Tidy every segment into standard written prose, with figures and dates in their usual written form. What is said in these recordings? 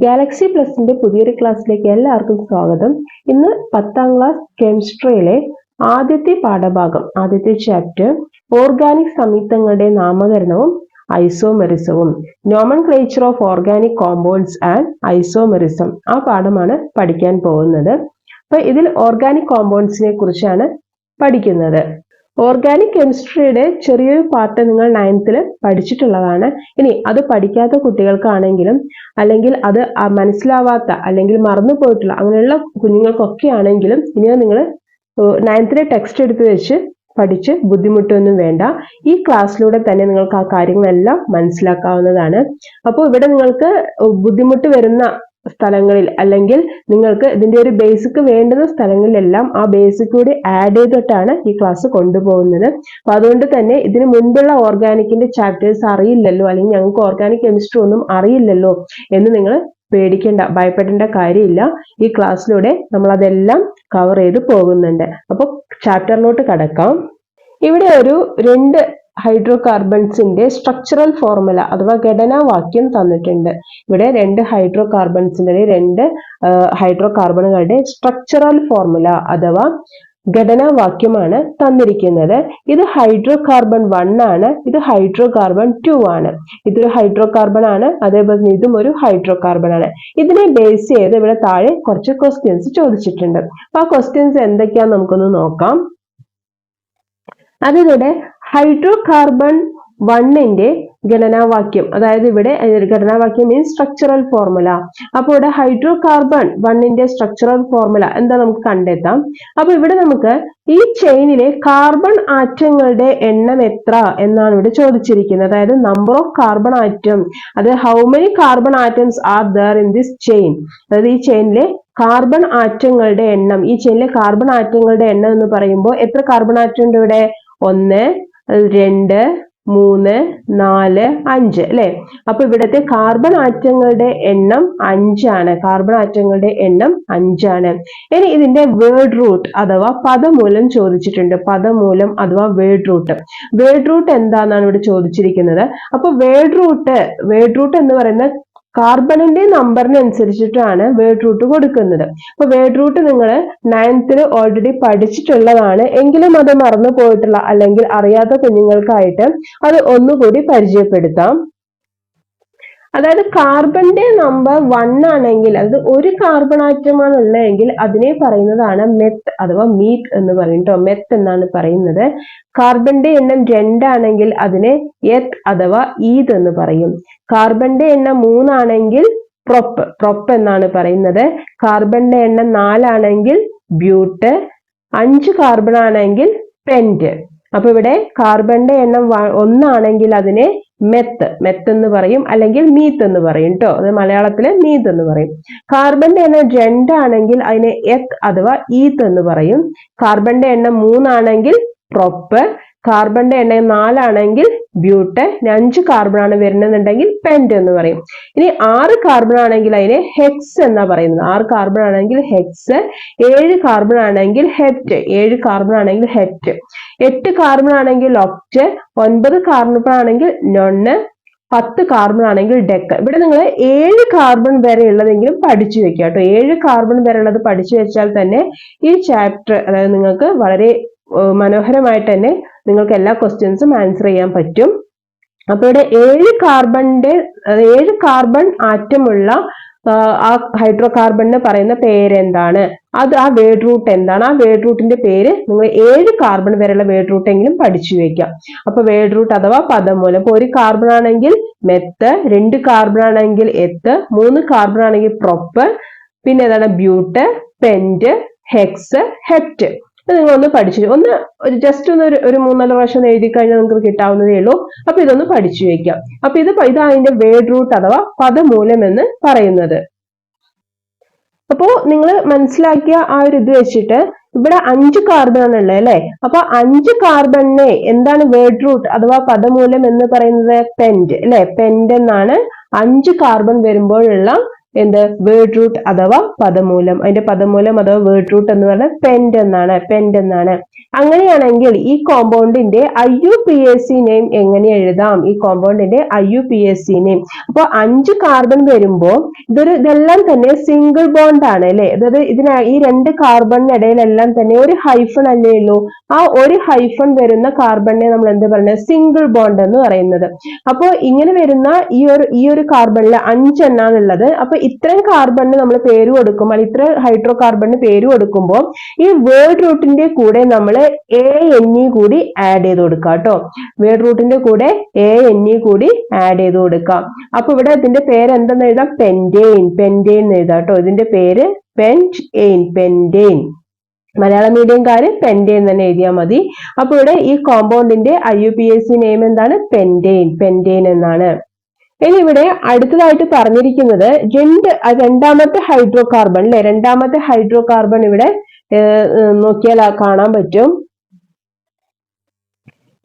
Galaxy പ്ലസിന്റെ പുതിയൊരു ക്ലാസ്സിലേക്ക് എല്ലാവർക്കും സ്വാഗതം. ഇന്ന് 10ാം ക്ലാസ് കെമിസ്ട്രിയിലെ ആദ്യത്തെ പാഠഭാഗം, ആദ്യത്തെ ചാപ്റ്റർ ഓർഗാനിക് സംയുക്തങ്ങളുടെ നാമകരണവും ഐസോമെറിസവും, nomenclature of organic compounds and isomerism, ആ പാഠമാണ് പഠിക്കാൻ പോകുന്നത്. അപ്പൊ ഇതിൽ ഓർഗാനിക് കോമ്പൗണ്ട്സിനെ കുറിച്ചാണ് പഠിക്കുന്നത്. ഓർഗാനിക് കെമിസ്ട്രിയുടെ ചെറിയൊരു പാർട്ട് നിങ്ങൾ 9th പഠിച്ചിട്ടുള്ളതാണ്. ഇനി അത് പഠിക്കാത്ത കുട്ടികൾക്കാണെങ്കിലും അല്ലെങ്കിൽ അത് മനസ്സിലാവാത്ത അല്ലെങ്കിൽ മറന്നു പോയിട്ടുള്ള അങ്ങനെയുള്ള കുഞ്ഞുങ്ങൾക്കൊക്കെ ആണെങ്കിലും ഇനിയോ നിങ്ങൾ 9th ടെക്സ്റ്റ് എടുത്ത് വെച്ച് പഠിച്ച് ബുദ്ധിമുട്ടൊന്നും വേണ്ട. ഈ ക്ലാസ്സിലൂടെ തന്നെ നിങ്ങൾക്ക് ആ കാര്യങ്ങളെല്ലാം മനസ്സിലാക്കാവുന്നതാണ്. അപ്പോൾ ഇവിടെ നിങ്ങൾക്ക് ബുദ്ധിമുട്ട് വരുന്ന സ്ഥലങ്ങളിൽ അല്ലെങ്കിൽ നിങ്ങൾക്ക് ഇതിന്റെ ഒരു ബേസിക് വേണ്ടുന്ന സ്ഥലങ്ങളിലെല്ലാം ആ ബേസിക് കൂടി ആഡ് ചെയ്തിട്ടാണ് ഈ ക്ലാസ് കൊണ്ടുപോകുന്നത്. അപ്പൊ അതുകൊണ്ട് തന്നെ ഇതിന് മുൻപുള്ള ഓർഗാനിക്കിന്റെ ചാപ്റ്റേഴ്സ് അറിയില്ലല്ലോ, അല്ലെങ്കിൽ ഞങ്ങൾക്ക് ഓർഗാനിക് കെമിസ്ട്രി ഒന്നും അറിയില്ലല്ലോ എന്ന് നിങ്ങൾ പേടിക്കേണ്ട, ഭയപ്പെടേണ്ട കാര്യമില്ല. ഈ ക്ലാസ്സിലൂടെ നമ്മൾ അതെല്ലാം കവർ ചെയ്ത് പോകുന്നുണ്ട്. അപ്പൊ ചാപ്റ്ററിലോട്ട് കടക്കാം. ഇവിടെ ഒരു 2 ഹൈഡ്രോ കാർബൺസിന്റെ സ്ട്രക്ചറൽ ഫോർമുല അഥവാ ഘടനാവാക്യം തന്നിട്ടുണ്ട്. ഇവിടെ 2 ഹൈഡ്രോ കാർബൺസിന്റെ 2 ഹൈഡ്രോ കാർബണുകളുടെ സ്ട്രക്ചറൽ ഫോർമുല അഥവാ ഘടനാവാക്യമാണ് തന്നിരിക്കുന്നത്. ഇത് ഹൈഡ്രോ കാർബൺ 1 ആണ്, ഇത് ഹൈഡ്രോ കാർബൺ 2 ആണ്. ഇതൊരു ഹൈഡ്രോ കാർബൺ ആണ്, അതേപോലെ ഇതും ഒരു ഹൈഡ്രോ കാർബൺ ആണ്. ഇതിനെ ബേസ് ചെയ്ത് ഇവിടെ താഴെ കുറച്ച് ക്വസ്റ്റ്യൻസ് ചോദിച്ചിട്ടുണ്ട്. അപ്പൊ ആ ക്വസ്റ്റ്യൻസ് എന്തൊക്കെയാന്ന് നമുക്കൊന്ന് നോക്കാം. അതിലൂടെ ഹൈഡ്രോ കാർബൺ 1ന്റെ ഘടനാവാക്യം, അതായത് ഇവിടെ ഘടനാവാക്യം മീൻസ് സ്ട്രക്ചറൽ ഫോർമുല. അപ്പോൾ ഇവിടെ ഹൈഡ്രോ കാർബൺ 1ന്റെ സ്ട്രക്ചറൽ ഫോർമുല എന്താ നമുക്ക് കണ്ടെത്താം. അപ്പൊ ഇവിടെ നമുക്ക് ഈ ചെയിനിലെ കാർബൺ ആറ്റങ്ങളുടെ എണ്ണം എത്ര എന്നാണ് ഇവിടെ ചോദിച്ചിരിക്കുന്നത്. അതായത് നമ്പർ ഓഫ് കാർബൺ ആറ്റം, അത് how many carbon atoms are there in this chain. അതായത് ഈ ചെയിനിലെ കാർബൺ ആറ്റങ്ങളുടെ എണ്ണം, ഈ ചെയിനിലെ കാർബൺ ആറ്റങ്ങളുടെ എണ്ണം എന്ന് പറയുമ്പോൾ എത്ര കാർബൺ ആറ്റം ഉണ്ട് ഇവിടെ? 1, 2, 3, 4, 5 അല്ലെ. അപ്പൊ ഇവിടത്തെ കാർബൺ ആറ്റങ്ങളുടെ എണ്ണം 5 ആണ്. കാർബൺ ആറ്റങ്ങളുടെ എണ്ണം 5 ആണ്. ഇനി ഇതിന്റെ വേർഡ് റൂട്ട് അഥവാ പദമൂലം ചോദിച്ചിട്ടുണ്ട്. പദമൂലം അഥവാ വേർഡ് റൂട്ട്. വേർഡ് റൂട്ട് എന്താണെന്നാണ് ഇവിടെ ചോദിച്ചിരിക്കുന്നത്. അപ്പൊ വേർഡ് റൂട്ട് എന്ന് പറയുന്ന കാർബണിന്റെ നമ്പറിനനുസരിച്ചിട്ടാണ് വേർഡ് റൂട്ട് കൊടുക്കുന്നത്. അപ്പൊ വേർഡ് റൂട്ട് നിങ്ങൾ 9th ഓൾറെഡി പഠിച്ചിട്ടുള്ളതാണ്. എങ്കിലും അത് മറന്നു പോയിട്ടുള്ള അല്ലെങ്കിൽ അറിയാത്ത കുഞ്ഞുങ്ങൾക്കായിട്ട് അത് ഒന്നുകൂടി പരിചയപ്പെടുത്താം. അതായത് കാർബണിന്റെ നമ്പർ 1 ആണെങ്കിൽ, അത് ഒരു കാർബൺ ആറ്റമാണ് ഉള്ളതെങ്കിൽ അതിനെ പറയുന്നതാണ് മെത്ത് അഥവാ മീത്ത് എന്ന് പറയും കേട്ടോ. മെത്ത് എന്നാണ് പറയുന്നത്. കാർബണിന്റെ എണ്ണം 2 ആണെങ്കിൽ അതിനെ എത്ത് അഥവാ ഈത് എന്ന് പറയും. കാർബണിന്റെ എണ്ണം 3 ആണെങ്കിൽ പ്രൊപ്പ് എന്നാണ് പറയുന്നത്. കാർബണിന്റെ എണ്ണം 4 ആണെങ്കിൽ ബ്യൂട്ട്, 5 കാർബൺ ആണെങ്കിൽ പെന്റ്. അപ്പൊ ഇവിടെ കാർബണിന്റെ എണ്ണം 1 ആണെങ്കിൽ അതിനെ മെത്ത് എന്ന് പറയും, അല്ലെങ്കിൽ മീത്ത് എന്ന് പറയും കേട്ടോ. അത് മലയാളത്തില് മീത്ത് എന്ന് പറയും. കാർബണിന്റെ എണ്ണം 2 ആണെങ്കിൽ അതിനെ എത്ത് അഥവാ ഈത്ത് എന്ന് പറയും. കാർബണിന്റെ എണ്ണം 3 ആണെങ്കിൽ പ്രൊപ്പ്, കാർബണിന്റെ എണ്ണം 4 ആണെങ്കിൽ ബ്യൂട്ട്, 5 കാർബൺ ആണ് വരുന്നുണ്ടെങ്കിൽ പെന്റ് എന്ന് പറയും. ഇനി 6 കാർബൺ ആണെങ്കിൽ അതിനെ ഹെക്സ് എന്നാ പറയുന്നത്. 6 കാർബൺ ആണെങ്കിൽ ഹെക്സ്, 7 കാർബൺ ആണെങ്കിൽ ഹെപ്റ്റ്, 7 കാർബൺ ആണെങ്കിൽ ഹെപ്റ്റ്, 8 കാർബൺ ആണെങ്കിൽ ഒക്റ്റ്, 9 കാർബൺ ആണെങ്കിൽ നൊണ്ണ്, 10 കാർബൺ ആണെങ്കിൽ ഡെക്ക്. ഇവിടെ നിങ്ങൾ 7 കാർബൺ വരെ ഉള്ളതെങ്കിലും പഠിച്ചു വെക്കുക കേട്ടോ. 7 കാർബൺ വരെ ഉള്ളത് പഠിച്ചു വെച്ചാൽ തന്നെ ഈ ചാപ്റ്റർ, അതായത് നിങ്ങൾക്ക് വളരെ മനോഹരമായിട്ട് തന്നെ നിങ്ങൾക്ക് എല്ലാ ക്വസ്റ്റ്യൻസും ആൻസർ ചെയ്യാൻ പറ്റും. അപ്പൊ ഇവിടെ 7 കാർബൺ ആറ്റമുള്ള ആ ഹൈഡ്രോ കാർബണിന് പറയുന്ന പേരെന്താണ്, അത് ആ വേർഡ് റൂട്ട് എന്താണ്, ആ വേർഡ് റൂട്ടിന്റെ പേര് നിങ്ങൾ 7 കാർബൺ വരെയുള്ള വേർഡ് റൂട്ട് എങ്കിലും പഠിച്ചു വെക്കാം. അപ്പൊ വേർഡ് റൂട്ട് അഥവാ പദമൂലം. അപ്പൊ 1 കാർബൺ ആണെങ്കിൽ മെത്ത്, 2 കാർബൺ ആണെങ്കിൽ എത്ത്, 3 കാർബൺ ആണെങ്കിൽ പ്രൊപ്പ്, പിന്നെ ഏതാണ് ബ്യൂട്ട്, പെന്റ്, ഹെക്സ്, ഹെപ്റ്റ്. നിങ്ങളൊന്ന് പഠിച്ചു, ജസ്റ്റ് ഒരു 3-4 പ്രാവശ്യം എഴുതി കഴിഞ്ഞാൽ നിങ്ങൾക്ക് കിട്ടാവുന്നതേ ഉള്ളൂ. അപ്പൊ ഇതൊന്ന് പഠിച്ചു വെക്കാം. അപ്പൊ ഇതാണ് അതിന്റെ വേർഡ് റൂട്ട് അഥവാ പദമൂലം എന്ന് പറയുന്നത്. അപ്പോ നിങ്ങൾ മനസ്സിലാക്കിയ ആ ഒരു ഇത് വെച്ചിട്ട് ഇവിടെ 5 കാർബൺ ആണ് ഉള്ളത് അല്ലെ. അപ്പൊ 5 കാർബണിനെ എന്താണ് വേർഡ് റൂട്ട് അഥവാ പദമൂലം എന്ന് പറയുന്നത്? പെന്റ് അല്ലെ. പെന്റ് എന്നാണ് 5 കാർബൺ വരുമ്പോഴുള്ള വേർഡ് റൂട്ട് അഥവാ പദമൂലം. അതിന്റെ പദമൂലം അഥവാ വേർഡ് റൂട്ട് എന്ന് പറഞ്ഞാൽ പെന്റ് എന്നാണ്. അങ്ങനെയാണെങ്കിൽ ഈ കോമ്പൗണ്ടിന്റെ IUPAC നെയിം എങ്ങനെ എഴുതാം? ഈ കോമ്പൗണ്ടിന്റെ IUPAC നെയിം. അപ്പൊ 5 കാർബൺ വരുമ്പോ ഇതെല്ലാം തന്നെ സിംഗിൾ ബോണ്ട് ആണ് അല്ലെ. അതായത് ഈ 2 കാർബണിനിടയിലെല്ലാം തന്നെ ഒരു ഹൈഫൺ അല്ലേ ഉള്ളൂ. ആ ഒരു ഹൈഫൺ വരുന്ന കാർബണിനെ നമ്മൾ എന്ത് പറയുന്നത്? സിംഗിൾ ബോണ്ട് എന്ന് പറയുന്നത്. അപ്പൊ ഇങ്ങനെ വരുന്ന ഈ ഒരു കാർബണിൽ 5 എണ്ണാണുള്ളത്. അപ്പൊ ഇത്രയും കാർബണിന് നമ്മൾ പേര് കൊടുക്കുമ്പോൾ, ഇത്ര ഹൈഡ്രോ കാർബണിന് പേര് കൊടുക്കുമ്പോൾ ഈ വേർഡ് റൂട്ടിന്റെ കൂടെ നമ്മൾ ANE കൂടി ആഡ് ചെയ്ത് കൊടുക്കാം കേട്ടോ. വേർഡ് റൂട്ടിന്റെ കൂടെ ANE കൂടി ആഡ് ചെയ്ത് കൊടുക്കാം. അപ്പൊ ഇവിടെ ഇതിന്റെ പേര് എന്തെന്ന് എഴുതാം? പെന്റെയിൻ. പെന്റെയിൻ എന്ന് എഴുതാം കേട്ടോ. ഇതിന്റെ പേര് പെന്റെയിൻ. മലയാളം മീഡിയംകാര് പെന്റെയിൻ തന്നെ എഴുതിയാൽ മതി. അപ്പൊ ഇവിടെ ഈ കോമ്പൗണ്ടിന്റെ IUPAC നെയിം എന്താണ്? പെന്റെയിൻ എന്നാണ്. ഇനി ഇവിടെ അടുത്തതായിട്ട് പറഞ്ഞിരിക്കുന്നത് രണ്ടാമത്തെ ഹൈഡ്രോ കാർബൺ അല്ലെ. രണ്ടാമത്തെ ഹൈഡ്രോ കാർബൺ ഇവിടെ നോക്കിയാൽ കാണാൻ പറ്റും.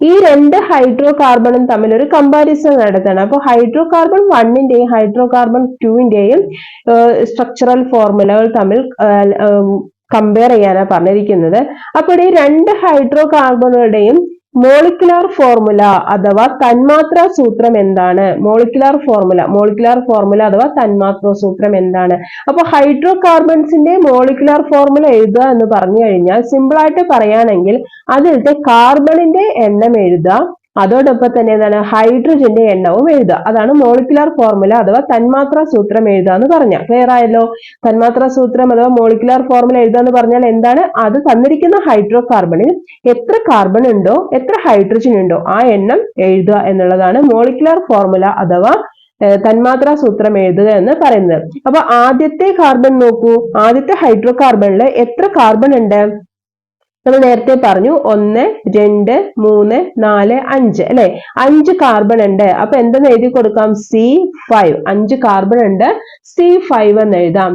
ഈ 2 ഹൈഡ്രോ കാർബണും തമ്മിൽ ഒരു കമ്പാരിസൺ നടത്തണം. അപ്പൊ ഹൈഡ്രോ കാർബൺ 1ന്റെയും ഹൈഡ്രോ കാർബൺ 2ന്റെയും സ്ട്രക്ചറൽ ഫോർമുലകൾ തമ്മിൽ കമ്പയർ ചെയ്യാനാണ് പറഞ്ഞിരിക്കുന്നത്. അപ്പോൾ ഈ 2 ഹൈഡ്രോ കാർബണുകളുടെയും മോളിക്കുലാർ ഫോർമുല അഥവാ തന്മാത്രാ സൂത്രം എന്താണ്? മോളിക്കുലാർ ഫോർമുല അഥവാ തന്മാത്രാ സൂത്രം എന്താണ്? അപ്പൊ ഹൈഡ്രോ കാർബൺസിന്റെ മോളിക്കുലാർ ഫോർമുല എഴുതുക എന്ന് പറഞ്ഞു കഴിഞ്ഞാൽ സിമ്പിൾ ആയിട്ട് പറയുകയാണെങ്കിൽ അതിലത്തെ കാർബണിന്റെ എണ്ണം എഴുതുക, അതോടൊപ്പം തന്നെ എന്താണ്? ഹൈഡ്രജന്റെ എണ്ണവും എഴുതുക. അതാണ് മോളിക്കുലാർ ഫോർമുല അഥവാ തന്മാത്രാ സൂത്രം എഴുതുക എന്ന് പറഞ്ഞാൽ. ക്ലിയർ ആയല്ലോ? തന്മാത്രാ സൂത്രം അഥവാ മോളിക്കുലാർ ഫോർമുല എഴുതുക എന്ന് പറഞ്ഞാൽ എന്താണ്? അത് തന്നിരിക്കുന്ന ഹൈഡ്രോ കാർബണിൽ എത്ര കാർബൺ ഉണ്ടോ, എത്ര ഹൈഡ്രജൻ ഉണ്ടോ ആ എണ്ണം എഴുതുക എന്നുള്ളതാണ് മോളിക്കുലാർ ഫോർമുല അഥവാ തന്മാത്രാ സൂത്രം എഴുതുക എന്ന് പറയുന്നത്. അപ്പൊ ആദ്യത്തെ കാർബൺ നോക്കൂ. ആദ്യത്തെ ഹൈഡ്രോ കാർബണിൽ എത്ര കാർബൺ ഉണ്ട്? നമ്മൾ നേരത്തെ പറഞ്ഞു 1, 2, 3, 4, 5 അല്ലെ. 5 കാർബൺ ഉണ്ട്. അപ്പൊ എന്തെന്ന് എഴുതി കൊടുക്കാം? C5. 5 കാർബൺ ഉണ്ട്, C5 എന്ന് എഴുതാം.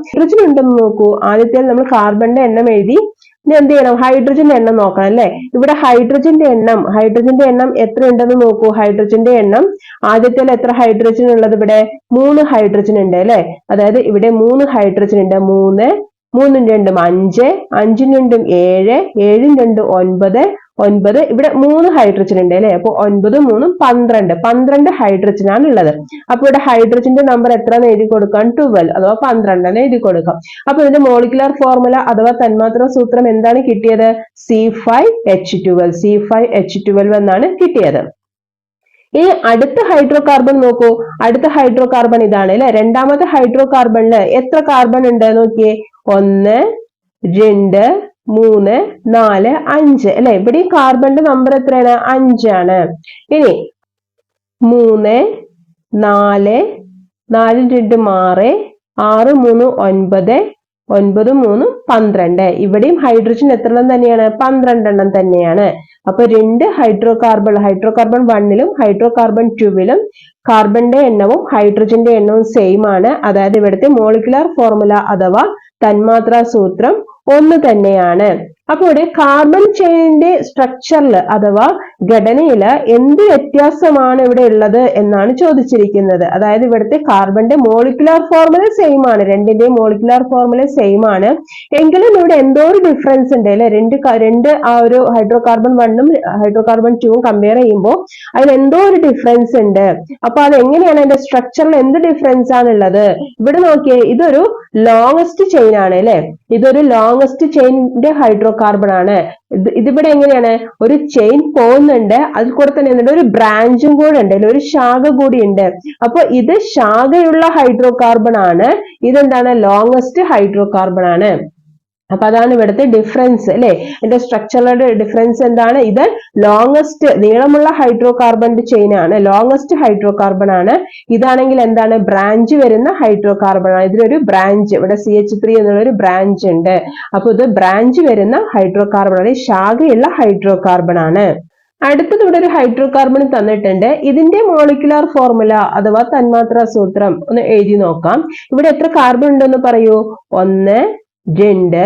ഹൈഡ്രജൻ ഉണ്ടെന്ന് നോക്കൂ. ആദ്യത്തെ നമ്മൾ കാർബണിന്റെ എണ്ണം എഴുതി. ഇനി എന്ത് ചെയ്യണം? ഹൈഡ്രജന്റെ എണ്ണം നോക്കണം അല്ലെ. ഇവിടെ ഹൈഡ്രജന്റെ എണ്ണം എത്ര ഉണ്ടെന്ന് നോക്കൂ. ഹൈഡ്രജന്റെ എണ്ണം ആദ്യത്തെ എത്ര ഹൈഡ്രജൻ ഉള്ളത്? ഇവിടെ 3 ഹൈഡ്രജൻ ഉണ്ട് അല്ലെ. അതായത് ഇവിടെ 3 ഹൈഡ്രജൻ ഉണ്ട്. 3 3 2 5, 5 2 7, 7 2 9, 9. ഇവിടെ 3 ഹൈഡ്രജൻ ഉണ്ട് അല്ലെ. അപ്പൊ 9 3 12 ഹൈഡ്രജൻ ആണ് ഉള്ളത്. അപ്പൊ ഇവിടെ ഹൈഡ്രജന്റെ നമ്പർ എത്ര എഴുതി കൊടുക്കാം? 12 അഥവാ 12 എഴുതി കൊടുക്കാം. അപ്പൊ ഇതിന്റെ മോളിക്കുലാർ ഫോർമുല അഥവാ തന്മാത്രാ സൂത്രം എന്താണ് കിട്ടിയത്? C5H12 എന്നാണ് കിട്ടിയത്. ഇനി അടുത്ത ഹൈഡ്രോ കാർബൺ നോക്കൂ. അടുത്ത ഹൈഡ്രോ കാർബൺ ഇതാണ് അല്ലെ. രണ്ടാമത്തെ ഹൈഡ്രോ കാർബണില് എത്ര കാർബൺ ഉണ്ട് നോക്കിയേ. 1, 2, 3, 4, 5 അല്ലെ. ഇവിടെ കാർബണിന്റെ നമ്പർ എത്രയാണ്? 5 ആണ്. ഇനി 3, 4, 4 2 6, 6 3 9, 9 3 12. ഇവിടെയും ഹൈഡ്രജൻ എത്ര എണ്ണം തന്നെയാണ്? 12 എണ്ണം തന്നെയാണ്. അപ്പൊ 2 ഹൈഡ്രോ കാർബൺ 1ലും ഹൈഡ്രോ കാർബൺ 2ലും കാർബണിന്റെ എണ്ണവും ഹൈഡ്രജന്റെ എണ്ണവും സെയിം ആണ്. അതായത് ഇവിടുത്തെ മോളിക്കുലാർ ഫോർമുല അഥവാ തന്മാത്രാ സൂത്രം ഒന്ന് തന്നെയാണ്. അപ്പൊ ഇവിടെ കാർബൺ ചെയിനിന്റെ സ്ട്രക്ചറിൽ അഥവാ ഘടനയിൽ എന്ത് വ്യത്യാസമാണ് ഇവിടെ ഉള്ളത് എന്നാണ് ചോദിച്ചിരിക്കുന്നത്. അതായത് ഇവിടുത്തെ കാർബണിന്റെ മോളിക്കുലാർ ഫോർമുല സെയിം ആണ്. രണ്ടിന്റെയും മോളിക്കുലാർ ഫോർമുല സെയിം ആണ്. എങ്കിലും ഇവിടെ എന്തോ ഒരു ഡിഫറൻസ് ഉണ്ട് അല്ലെ. രണ്ട് ആ ഒരു ഹൈഡ്രോ കാർബൺ 1ഉം ഹൈഡ്രോ കാർബൺ 2ഉം കമ്പയർ ചെയ്യുമ്പോൾ അതിൽ എന്തോ ഒരു ഡിഫറൻസ് ഉണ്ട്. അപ്പൊ അത് എങ്ങനെയാണ്? അതിന്റെ സ്ട്രക്ചറിൽ എന്ത് ഡിഫറൻസ് ആണ് ഉള്ളത്? ഇവിടെ നോക്കിയേ, ഇതൊരു ലോങ്സ്റ്റ് ചെയിൻ ആണ് അല്ലെ. ഇതൊരു ലോങ്സ്റ്റ് ചെയിനിന്റെ ഹൈഡ്രോ കാർബൺ ആണ്. ഇതിവിടെ എങ്ങനെയാണ്? ഒരു ചെയിൻ പോകുന്നുണ്ട്, അതിൽ കൂടെ തന്നെ എന്തുണ്ട്? ഒരു ബ്രാഞ്ചും കൂടെ ഉണ്ട്, ഒരു ശാഖ കൂടി ഉണ്ട്. അപ്പൊ ഇത് ശാഖയുള്ള ഹൈഡ്രോ കാർബൺ ആണ്. ഇതെന്താണ്? ലോങ്സ്റ്റ് ഹൈഡ്രോ കാർബൺ ആണ്. അപ്പൊ അതാണ് ഇവിടുത്തെ ഡിഫറൻസ് അല്ലെ. ഇതിന്റെ സ്ട്രക്ചറുടെ ഡിഫറൻസ് എന്താണ്? ഇത് ലോങ്സ്റ്റ് നീളമുള്ള ഹൈഡ്രോ കാർബണിന്റെ ചെയിൻ ആണ്, ലോങ്സ്റ്റ് ഹൈഡ്രോ കാർബൺ ആണ്. ഇതാണെങ്കിൽ എന്താണ്? ബ്രാഞ്ച് വരുന്ന ഹൈഡ്രോ കാർബൺ ആണ്. ഇതിലൊരു ബ്രാഞ്ച്, ഇവിടെ CH3 എന്നുള്ള ഒരു ബ്രാഞ്ച് ഉണ്ട്. അപ്പൊ ഇത് ബ്രാഞ്ച് വരുന്ന ഹൈഡ്രോ കാർബൺ ആണ്, ശാഖയുള്ള ഹൈഡ്രോ കാർബൺ ആണ്. അടുത്തത് ഇവിടെ ഒരു ഹൈഡ്രോ കാർബൺ തന്നിട്ടുണ്ട്. ഇതിന്റെ മോളിക്കുലാർ ഫോർമുല അഥവാ തന്മാത്രാ സൂത്രം ഒന്ന് എഴുതി നോക്കാം. ഇവിടെ എത്ര കാർബൺ ഉണ്ടെന്ന് പറയൂ. 1, 2,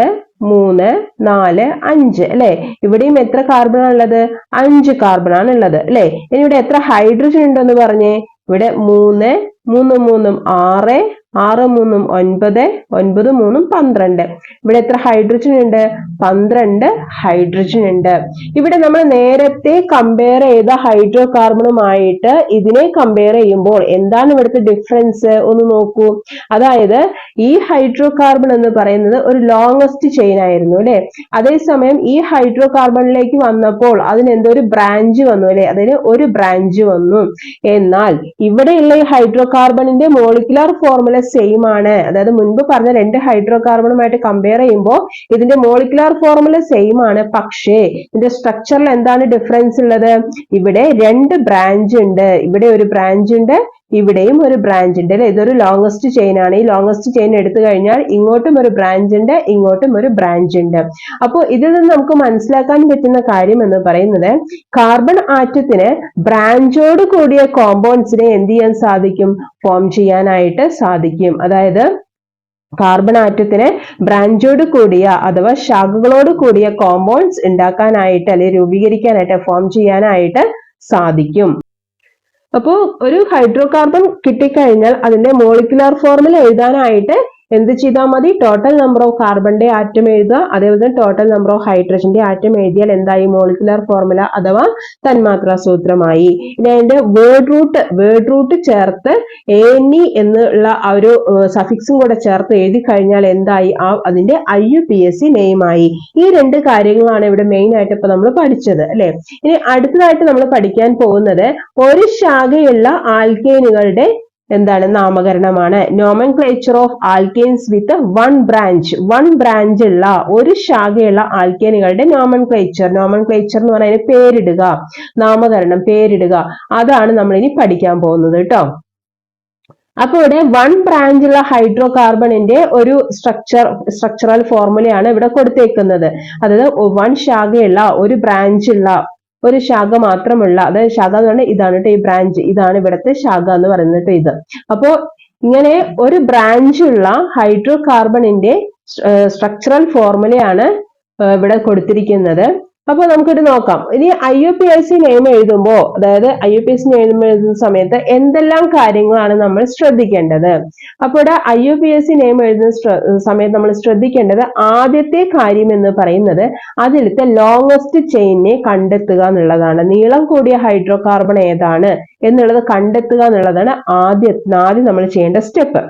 3, 4, 5 അല്ലെ. ഇവിടെയും എത്ര കാർബൺ ആണുള്ളത്? 5 കാർബൺ ആണ് ഉള്ളത് അല്ലെ. ഇനി ഇവിടെ എത്ര ഹൈഡ്രജൻ ഉണ്ടെന്ന് പറഞ്ഞേ. ഇവിടെ 3 3 3 6, 6 3 9, 9 3 12. ഇവിടെ എത്ര ഹൈഡ്രജൻ ഉണ്ട്? 12 ഹൈഡ്രജൻ ഉണ്ട്. ഇവിടെ നമ്മൾ നേരത്തെ കമ്പയർ ചെയ്ത ഹൈഡ്രോ കാർബണുമായിട്ട് ഇതിനെ കമ്പയർ ചെയ്യുമ്പോൾ എന്താണ് ഇവിടുത്തെ ഡിഫറൻസ് ഒന്ന് നോക്കൂ. അതായത് ഈ ഹൈഡ്രോ കാർബൺ എന്ന് പറയുന്നത് ഒരു ലോങ്സ്റ്റ് ചെയിൻ ആയിരുന്നു അല്ലെ. അതേസമയം ഈ ഹൈഡ്രോ കാർബണിലേക്ക് വന്നപ്പോൾ അതിന് എന്തോ ഒരു ബ്രാഞ്ച് വന്നു അല്ലെ, അതിന് ഒരു ബ്രാഞ്ച് വന്നു. എന്നാൽ ഇവിടെയുള്ള ഈ ഹൈഡ്രോ കാർബണിന്റെ മോളിക്കുലർ ഫോർമുല സെയിം ആണ്. അതായത് മുൻപ് പറഞ്ഞ രണ്ട് ഹൈഡ്രോ കാർബണുമായിട്ട് കമ്പയർ ചെയ്യുമ്പോൾ ഇതിന്റെ മോളിക്കുലർ ഫോർമുല സെയിം ആണ്. പക്ഷേ ഇതിന്റെ സ്ട്രക്ചറിൽ എന്താണ് ഡിഫറൻസ് ഉള്ളത്? ഇവിടെ രണ്ട് ബ്രാഞ്ച് ഉണ്ട്. ഇവിടെ ഒരു ബ്രാഞ്ച് ഉണ്ട്, ഇവിടെയും ഒരു ബ്രാഞ്ച് ഉണ്ട് അല്ലെ. ഇതൊരു ലോങ്സ്റ്റ് ചെയിൻ ആണ്. ഈ ലോങ്സ്റ്റ് ചെയിൻ എടുത്തു കഴിഞ്ഞാൽ ഇങ്ങോട്ടും ഒരു ബ്രാഞ്ച് ഉണ്ട്, ഇങ്ങോട്ടും ഒരു ബ്രാഞ്ച് ഉണ്ട്. അപ്പോൾ ഇതിൽ നിന്ന് നമുക്ക് മനസ്സിലാക്കാൻ പറ്റുന്ന കാര്യം എന്ന് പറയുന്നത് കാർബൺ ആറ്റത്തിന് ബ്രാഞ്ചോട് കൂടിയ കോമ്പൗണ്ട്സിനെ എന്ത് ചെയ്യാൻ സാധിക്കും? ഫോം ചെയ്യാനായിട്ട് സാധിക്കും. അതായത് കാർബൺ ആറ്റത്തിന് ബ്രാഞ്ചോട് കൂടിയ അഥവാ ശാഖകളോട് കൂടിയ കോമ്പൗണ്ട്സ് ഉണ്ടാക്കാനായിട്ട് അല്ലെങ്കിൽ രൂപീകരിക്കാനായിട്ട് ഫോം ചെയ്യാനായിട്ട് സാധിക്കും. അപ്പോൾ ഒരു ഹൈഡ്രോ കാർബൺ കിട്ടിക്കഴിഞ്ഞാൽ അതിന്റെ മോളിക്കുലർ ഫോർമുല എഴുതാനായിട്ട് എന്ത് ചെയ്താൽ മതി? ടോട്ടൽ നമ്പർ ഓഫ് കാർബണിന്റെ ആറ്റം എഴുതുക, അതേപോലെ ടോട്ടൽ നമ്പർ ഓഫ് ഹൈഡ്രജന്റെ ആറ്റം എഴുതിയാൽ എന്തായി? മോളിക്കുലർ ഫോർമുല അഥവാ തന്മാത്രാ സൂത്രമായി. ഇനി അതിന്റെ വേർഡ് റൂട്ട് ചേർത്ത് ANE എന്നുള്ള ആ ഒരു സഫിക്സും കൂടെ ചേർത്ത് എഴുതി കഴിഞ്ഞാൽ എന്തായി? അതിന്റെ IUPAC നെയിമായി. ഈ രണ്ട് കാര്യങ്ങളാണ് ഇവിടെ മെയിൻ ആയിട്ട് ഇപ്പൊ നമ്മൾ പഠിച്ചത് അല്ലെ. ഇനി അടുത്തതായിട്ട് നമ്മൾ പഠിക്കാൻ പോകുന്നത് ഒരു ശാഖയുള്ള ആൽക്കേനുകളുടെ എന്താണ്? നാമകരണമാണ്. Nomenclature of alkanes with one branch ഉള്ള ഒരു ശാഖയുള്ള ആൽക്കേനുകളുടെ നോമൻക്ലേച്ചർ എന്ന് പറഞ്ഞാൽ പേരിടുക, നാമകരണം, പേരിടുക. അതാണ് നമ്മൾ ഇനി പഠിക്കാൻ പോകുന്നത് കേട്ടോ. അപ്പൊ ഇവിടെ വൺ ബ്രാഞ്ച് ഉള്ള ഹൈഡ്രോ കാർബണിന്റെ ഒരു സ്ട്രക്ചറൽ ഫോർമുലയാണ് ഇവിടെ കൊടുത്തേക്കുന്നത്. അതായത് വൺ ശാഖയുള്ള ഒരു ബ്രാഞ്ച് ഉള്ള ഒരു ശാഖ മാത്രമുള്ള, അതായത് ശാഖ എന്ന് പറഞ്ഞാൽ ഇതാണ് കേട്ടോ, ഈ ബ്രാഞ്ച്, ഇതാണ് ഇവിടുത്തെ ശാഖ എന്ന് പറയുന്നത് ഇത്. അപ്പോ ഇങ്ങനെ ഒരു ബ്രാഞ്ച് ഉള്ള ഹൈഡ്രോ കാർബണിന്റെ സ്ട്രക്ചറൽ ഫോർമുലയാണ് ഇവിടെ കൊടുത്തിരിക്കുന്നത്. അപ്പൊ നമുക്കിത് നോക്കാം. ഇനി IUPAC നെയിം എഴുതുമ്പോൾ, അതായത് IUPAC നെയിം എഴുതുന്ന സമയത്ത് എന്തെല്ലാം കാര്യങ്ങളാണ് നമ്മൾ ശ്രദ്ധിക്കേണ്ടത്? അപ്പൊ ഇവിടെ IUPAC നെയിം എഴുതുന്ന സമയത്ത് നമ്മൾ ശ്രദ്ധിക്കേണ്ടത് ആദ്യത്തെ കാര്യം എന്ന് പറയുന്നത് അതിലത്തെ ലോങ്സ്റ്റ് ചെയിനെ കണ്ടെത്തുക എന്നുള്ളതാണ്. നീളം കൂടിയ ഹൈഡ്രോ കാർബൺ ഏതാണ് എന്നുള്ളത് കണ്ടെത്തുക എന്നുള്ളതാണ് ആദ്യം നമ്മൾ ചെയ്യേണ്ട സ്റ്റെപ്പ്.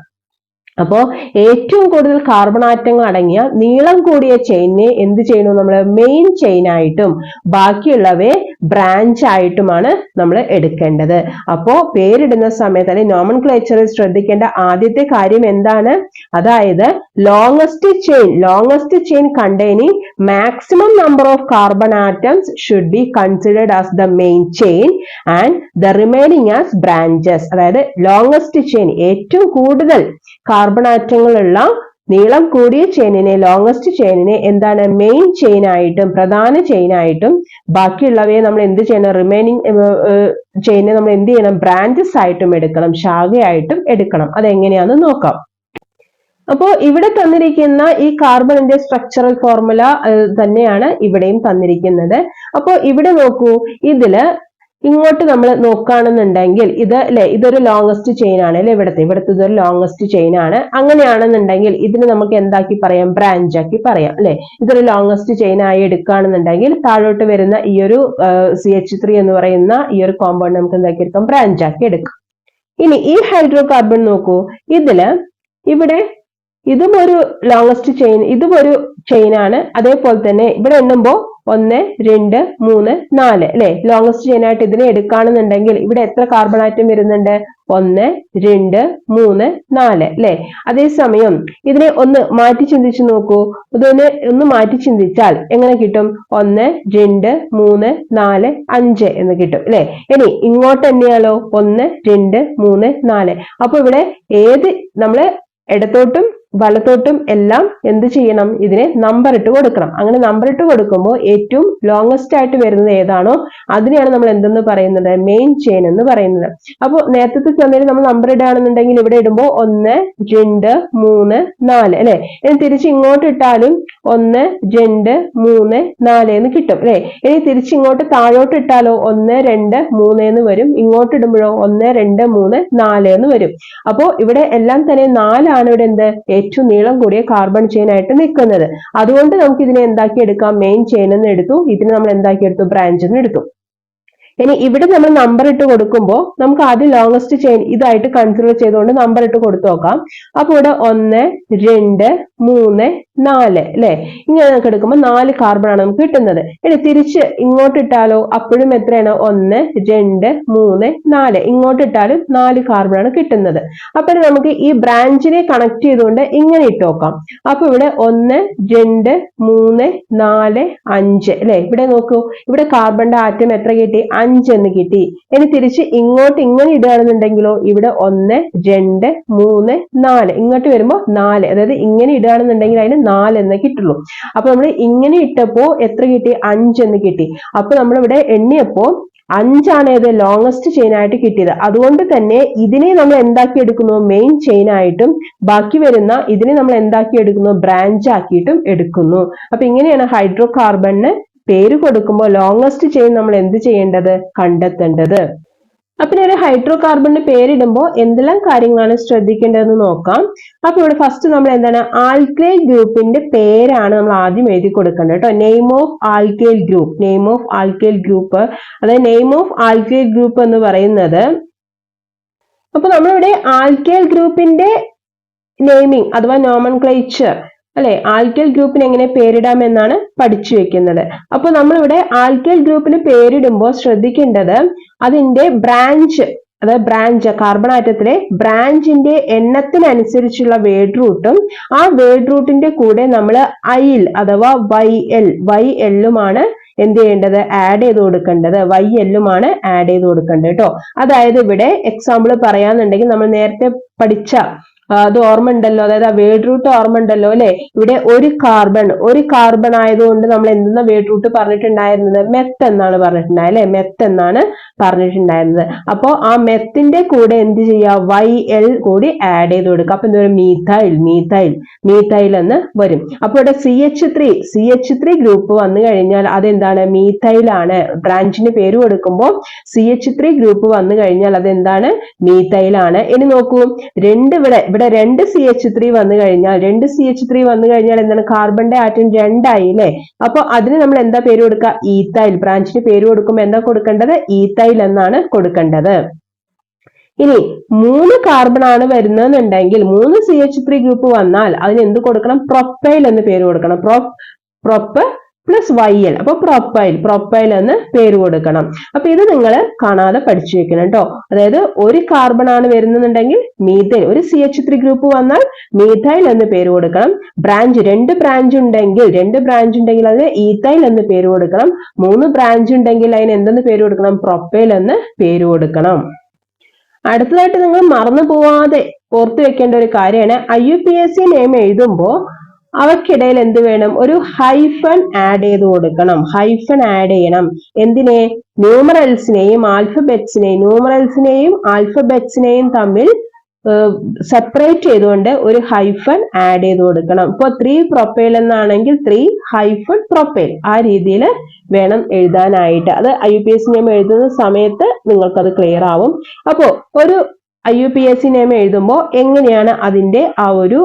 അപ്പോ ഏറ്റവും കൂടുതൽ കാർബൺ ആറ്റങ്ങൾ അടങ്ങിയ നീളം കൂടിയ ചെയിനെ എന്ത് ചെയ്യണം? നമ്മൾ മെയിൻ ചെയിൻ ആയിട്ടും ബാക്കിയുള്ളവയെ ബ്രാഞ്ച് ആയിട്ടുമാണ് നമ്മൾ എടുക്കേണ്ടത്. അപ്പോ പേരിടുന്ന സമയത്ത് അല്ലെങ്കിൽ നോമൻക്ലേച്ചറിൽ ശ്രദ്ധിക്കേണ്ട ആദ്യത്തെ കാര്യം എന്താണ്? അതായത് longest chain containing maximum number of carbon atoms should be considered as the main chain and the remaining as branches. അതായത് ലോങ്സ്റ്റ് ചെയിൻ, ഏറ്റവും കൂടുതൽ കാർബൺ ആറ്റങ്ങളുള്ള നീളം കൂടിയ ചെയിനിനെ, ലോങ്സ്റ്റ് ചെയിനിനെ എന്താണ്? മെയിൻ ചെയിൻ ആയിട്ടും പ്രധാന ചെയിൻ ആയിട്ടും ബാക്കിയുള്ളവയെ നമ്മൾ എന്ത് ചെയ്യണം? റിമൈനിങ് ചെയിനെ നമ്മൾ എന്ത് ചെയ്യണം? ബ്രാഞ്ചസ് ആയിട്ടും എടുക്കണം, ശാഖയായിട്ടും എടുക്കണം. അതെങ്ങനെയാണെന്ന് നോക്കാം. അപ്പോ ഇവിടെ തന്നിരിക്കുന്ന ഈ കാർബണിന്റെ സ്ട്രക്ചറൽ ഫോർമുല തന്നെയാണ് ഇവിടെയും തന്നിരിക്കുന്നത്. അപ്പോ ഇവിടെ നോക്കൂ, ഇതില് ഇങ്ങോട്ട് നമ്മൾ നോക്കുകയാണെന്നുണ്ടെങ്കിൽ ഇത് അല്ലെ, ഇതൊരു ലോങ്സ്റ്റ് ചെയിൻ ആണ് അല്ലെ, ഇവിടുത്തെ ഇതൊരു ലോങ്സ്റ്റ് ചെയിൻ ആണ്. അങ്ങനെയാണെന്നുണ്ടെങ്കിൽ ഇതിന് നമുക്ക് എന്താക്കി പറയാം? ബ്രാഞ്ച് ആക്കി പറയാം അല്ലെ. ഇതൊരു ലോങ്സ്റ്റ് ചെയിൻ ആയി എടുക്കുകയാണെന്നുണ്ടെങ്കിൽ താഴോട്ട് വരുന്ന ഈ ഒരു CH3 എന്ന് പറയുന്ന ഈ ഒരു കോമ്പൗണ്ട് നമുക്ക് എന്താക്കി എടുക്കാം? ബ്രാഞ്ച് ആക്കി എടുക്കാം. ഇനി ഈ ഹൈഡ്രോ കാർബൺ നോക്കൂ, ഇവിടെ ഇതും ഒരു ലോങ്സ്റ്റ് ചെയിൻ, ഇതും ഒരു ചെയിൻ ആണ്. അതേപോലെ തന്നെ ഇവിടെ എണ്ണുമ്പോൾ 1 2 3 4 അല്ലെ, ലോങ്സ്റ്റ് ചെയിൻ ആയിട്ട് ഇതിനെ എടുക്കുകയാണെന്നുണ്ടെങ്കിൽ ഇവിടെ എത്ര കാർബൺ ആറ്റം വരുന്നുണ്ട്? 1 2 3 4 അല്ലെ. അതേസമയം ഇതിനെ ഒന്ന് മാറ്റി ചിന്തിച്ചു നോക്കൂ. ഒന്ന് മാറ്റി ചിന്തിച്ചാൽ എങ്ങനെ കിട്ടും? 1 2 3 4 5 എന്ന് കിട്ടും അല്ലെ. ഇനി ഇങ്ങോട്ട് തന്നെയാലോ? 1 2 3 4. അപ്പൊ ഇവിടെ നമ്മള് ഇടത്തോട്ടും വലത്തോട്ടും എല്ലാം എന്ത് ചെയ്യണം, ഇതിനെ നമ്പർ ഇട്ട് കൊടുക്കണം. അങ്ങനെ നമ്പർ ഇട്ട് കൊടുക്കുമ്പോൾ ഏറ്റവും ലോങ്സ്റ്റ് ആയിട്ട് വരുന്നത് ഏതാണോ അതിനെയാണ് നമ്മൾ എന്തെന്ന് പറയുന്നത്, മെയിൻ ചെയിൻ എന്ന് പറയുന്നത്. അപ്പോൾ നേരത്തെ തന്നതിൽ നമ്മൾ നമ്പർ ഇടുകയാണെന്നുണ്ടെങ്കിൽ ഇവിടെ ഇടുമ്പോൾ 1 2 3 4 അല്ലെ. ഇനി തിരിച്ച് ഇങ്ങോട്ട് ഇട്ടാലും 1 2 3 4 എന്ന് കിട്ടും അല്ലെ. ഇനി തിരിച്ച് ഇങ്ങോട്ട് താഴോട്ട് ഇട്ടാലോ 1 2 3 എന്ന് വരും. ഇങ്ങോട്ട് ഇടുമ്പോഴോ 1 2 3 4 എന്ന് വരും. അപ്പോ ഇവിടെ എല്ലാം തന്നെ 4 ആണ് ഇവിടെ എന്ത് ഏറ്റവും നീളം കൂടിയ കാർബൺ ചെയിൻ ആയിട്ട് നിൽക്കുന്നത്. അതുകൊണ്ട് നമുക്ക് ഇതിനെ എന്താക്കി എടുക്കാം, മെയിൻ ചെയിൻ എന്ന് എടുത്തു. ഇതിനെ നമ്മൾ എന്താക്കി എടുത്തു, ബ്രാഞ്ച് എന്ന് എടുത്തു. ഇനി ഇവിടെ നമ്മൾ നമ്പർ ഇട്ട് കൊടുക്കുമ്പോൾ നമുക്ക് ആദ്യം ലോങ്സ്റ്റ് ചെയിൻ ഇതായിട്ട് കൺസിഡർ ചെയ്തുകൊണ്ട് നമ്പർ ഇട്ട് കൊടുത്തു നോക്കാം. അപ്പൊ ഇവിടെ 1 2 3 4 അല്ലെ. ഇങ്ങനെ നമുക്ക് എടുക്കുമ്പോൾ 4 കാർബൺ ആണ് നമുക്ക് കിട്ടുന്നത്. ഇനി തിരിച്ച് ഇങ്ങോട്ട് ഇട്ടാലോ അപ്പോഴും എത്രയാണ്, 1 2 3 4. ഇങ്ങോട്ട് ഇട്ടാലും 4 കാർബൺ ആണ് കിട്ടുന്നത്. അപ്പൊ നമുക്ക് ഈ ബ്രാഞ്ചിനെ കണക്ട് ചെയ്തുകൊണ്ട് ഇങ്ങനെ ഇട്ട് നോക്കാം. അപ്പൊ ഇവിടെ 1 2 3 4 5 അല്ലെ. ഇവിടെ നോക്കൂ, ഇവിടെ കാർബണിന്റെ ആറ്റം എത്ര കിട്ടി, 5 എന്ന് കിട്ടി. ഇനി തിരിച്ച് ഇങ്ങോട്ട് ഇങ്ങനെ ഇടുകയാണെന്നുണ്ടെങ്കിലോ ഇവിടെ 1 2 3 4. ഇങ്ങോട്ട് വരുമ്പോ 4, അതായത് ഇങ്ങനെ ഇടുകയാണെന്നുണ്ടെങ്കിൽ അതിന് 4 എന്ന് കിട്ടുള്ളൂ. അപ്പൊ നമ്മൾ ഇങ്ങനെ ഇട്ടപ്പോ എത്ര കിട്ടി, 5 എന്ന് കിട്ടി. അപ്പൊ നമ്മളിവിടെ എണ്ണിയപ്പോ 5 ആണ് ഏത് ലോങ്സ്റ്റ് ചെയിൻ ആയിട്ട് കിട്ടിയത്. അതുകൊണ്ട് തന്നെ ഇതിനെ നമ്മൾ എന്താക്കി എടുക്കുന്നു, മെയിൻ ചെയിൻ ആയിട്ടും ബാക്കി വരുന്ന ഇതിനെ നമ്മൾ എന്താക്കി എടുക്കുന്നു, ബ്രാഞ്ച് ആക്കിയിട്ടും എടുക്കുന്നു. അപ്പൊ ഇങ്ങനെയാണ് ഹൈഡ്രോ കാർബണിന് പേര് കൊടുക്കുമ്പോൾ ലോങ്സ്റ്റ് ചെയിൻ നമ്മൾ എന്ത് ചെയ്യേണ്ടത്, കണ്ടെത്തേണ്ടത്. അപ്പൊ ഒരു ഹൈഡ്രോ കാർബണിന് പേരിടുമ്പോൾ എന്തെല്ലാം കാര്യങ്ങളാണ് ശ്രദ്ധിക്കേണ്ടതെന്ന് നോക്കാം. അപ്പൊ ഇവിടെ ഫസ്റ്റ് നമ്മൾ എന്താണ്, ആൽക്കൈൽ ഗ്രൂപ്പിന്റെ പേരാണ് നമ്മൾ ആദ്യം എഴുതി കൊടുക്കേണ്ടത് കേട്ടോ. Name of alkyl group, name of alkyl group, അതായത് നെയിം ഓഫ് ആൽക്കൈൽ ഗ്രൂപ്പ് എന്ന് പറയുന്നത്. അപ്പൊ നമ്മളിവിടെ ആൽക്കൈൽ ഗ്രൂപ്പിന്റെ നെയിമിംഗ് അഥവാ നോമൻക്ലേച്ചർ അല്ലെ, ആൽക്കൈൽ ഗ്രൂപ്പിന് എങ്ങനെ പേരിടാമെന്നാണ് പഠിച്ചു വെക്കുന്നത്. അപ്പൊ നമ്മളിവിടെ ആൽക്കൈൽ ഗ്രൂപ്പിന് പേരിടുമ്പോൾ ശ്രദ്ധിക്കേണ്ടത് അതിന്റെ ബ്രാഞ്ച്, അതായത് ബ്രാഞ്ച് കാർബൺ ആറ്റത്തിലെ ബ്രാഞ്ചിന്റെ എണ്ണത്തിനനുസരിച്ചുള്ള വേഡ് റൂട്ടും ആ വേഡ് റൂട്ടിന്റെ കൂടെ നമ്മൾ ഐൽ അഥവാ YL എന്ത് ചെയ്യേണ്ടത്, ആഡ് ചെയ്ത് കൊടുക്കേണ്ടത്. YL ആഡ് ചെയ്ത് കൊടുക്കേണ്ടത് കേട്ടോ. അതായത് ഇവിടെ എക്സാമ്പിൾ പറയാന്നുണ്ടെങ്കിൽ നമ്മൾ നേരത്തെ പഠിച്ച അത് ഓർമ്മ ഉണ്ടല്ലോ, അതായത് ആ വേഡ് റൂട്ട് ഓർമ്മ ഉണ്ടല്ലോ അല്ലെ. ഇവിടെ ഒരു കാർബൺ ആയതുകൊണ്ട് നമ്മൾ എന്തെന്ന വേഡ് റൂട്ട് പറഞ്ഞിട്ടുണ്ടായിരുന്നത്, മെത്ത് എന്നാണ് പറഞ്ഞിട്ടുണ്ടായത് അല്ലെ, മെത്ത് എന്നാണ് പറഞ്ഞിട്ടുണ്ടായിരുന്നത്. അപ്പോ ആ മെത്തിന്റെ കൂടെ എന്ത് ചെയ്യുക, YL കൂടി ആഡ് ചെയ്ത് കൊടുക്കുക. അപ്പൊ എന്താ മീഥൈൽ എന്ന് വരും. അപ്പൊ ഇവിടെ CH3 ഗ്രൂപ്പ് വന്നു കഴിഞ്ഞാൽ അതെന്താണ്, മീഥൈൽ ആണ്. ബ്രാഞ്ചിന് പേര് കൊടുക്കുമ്പോൾ CH3 ഗ്രൂപ്പ് വന്നു കഴിഞ്ഞാൽ അതെന്താണ്, മീഥൈൽ ആണ്. ഇനി നോക്കൂ, ഇവിടെ 2 CH3 വന്നു കഴിഞ്ഞാൽ എന്താണ്, കാർബണിന്റെ ആറ്റം 2 ആയി അല്ലെ. അപ്പൊ അതിന് നമ്മൾ എന്താ പേര് കൊടുക്കുക, ഈഥൈൽ. ബ്രാഞ്ചിന് പേര് കൊടുക്കുമ്പോൾ എന്താ കൊടുക്കേണ്ടത്, ഈഥൈൽ എന്നാണ് കൊടുക്കേണ്ടത്. ഇനി 3 കാർബൺ ആണ് വരുന്നതെന്നുണ്ടെങ്കിൽ 3 CH3 ഗ്രൂപ്പ് വന്നാൽ അതിന് എന്ത് കൊടുക്കണം, പ്രൊപ്പൈൽ എന്ന് പേര് കൊടുക്കണം. പ്രൊപ്പ് പ്ലസ് YL, അപ്പൊ പ്രൊപ്പൈൽ എന്ന് പേര് കൊടുക്കണം. അപ്പൊ ഇത് നിങ്ങൾ കാണാതെ പഠിച്ചു വെക്കണം കേട്ടോ. അതായത് ഒരു കാർബൺ ആണ് വരുന്നുണ്ടെങ്കിൽ മീഥൈൽ, ഒരു CH3 ഗ്രൂപ്പ് വന്നാൽ മീഥൈൽ എന്ന് പേര് കൊടുക്കണം. രണ്ട് ബ്രാഞ്ച് ഉണ്ടെങ്കിൽ അതിന് ഈഥൈൽ എന്ന് പേര് കൊടുക്കണം. 3 ബ്രാഞ്ച് ഉണ്ടെങ്കിൽ അതിന് എന്തെന്ന് പേര് കൊടുക്കണം, പ്രൊപ്പൈൽ എന്ന് പേര് കൊടുക്കണം. അടുത്തതായിട്ട് നിങ്ങൾ മറന്നു പോവാതെ ഓർത്തു വെക്കേണ്ട ഒരു കാര്യമാണ്, IUPAC നെയിം എഴുതുമ്പോൾ അവക്കിടയിൽ എന്ത് വേണം, ഒരു ഹൈഫൺ ആഡ് ചെയ്ത് കൊടുക്കണം. ഹൈഫൺ ആഡ് ചെയ്യണം. എന്തിനെ, ന്യൂമറൽസിനെയും ആൽഫബറ്റ്സിനെയും തമ്മിൽ സെപ്പറേറ്റ് ചെയ്തുകൊണ്ട് ഒരു ഹൈഫൺ ആഡ് ചെയ്ത് കൊടുക്കണം. ഇപ്പൊ 3 പ്രൊപ്പൈൽ എന്നാണെങ്കിൽ 3 ഹൈഫൺ പ്രൊപ്പൈൽ, ആ രീതിയിൽ വേണം എഴുതാനായിട്ട്. അത് IUPAC നെയിം എഴുതുന്ന സമയത്ത് നിങ്ങൾക്കത് ക്ലിയർ ആവും. അപ്പോ ഒരു IUPAC നെയിം എഴുതുമ്പോൾ എങ്ങനെയാണ് അതിന്റെ ആ ഒരു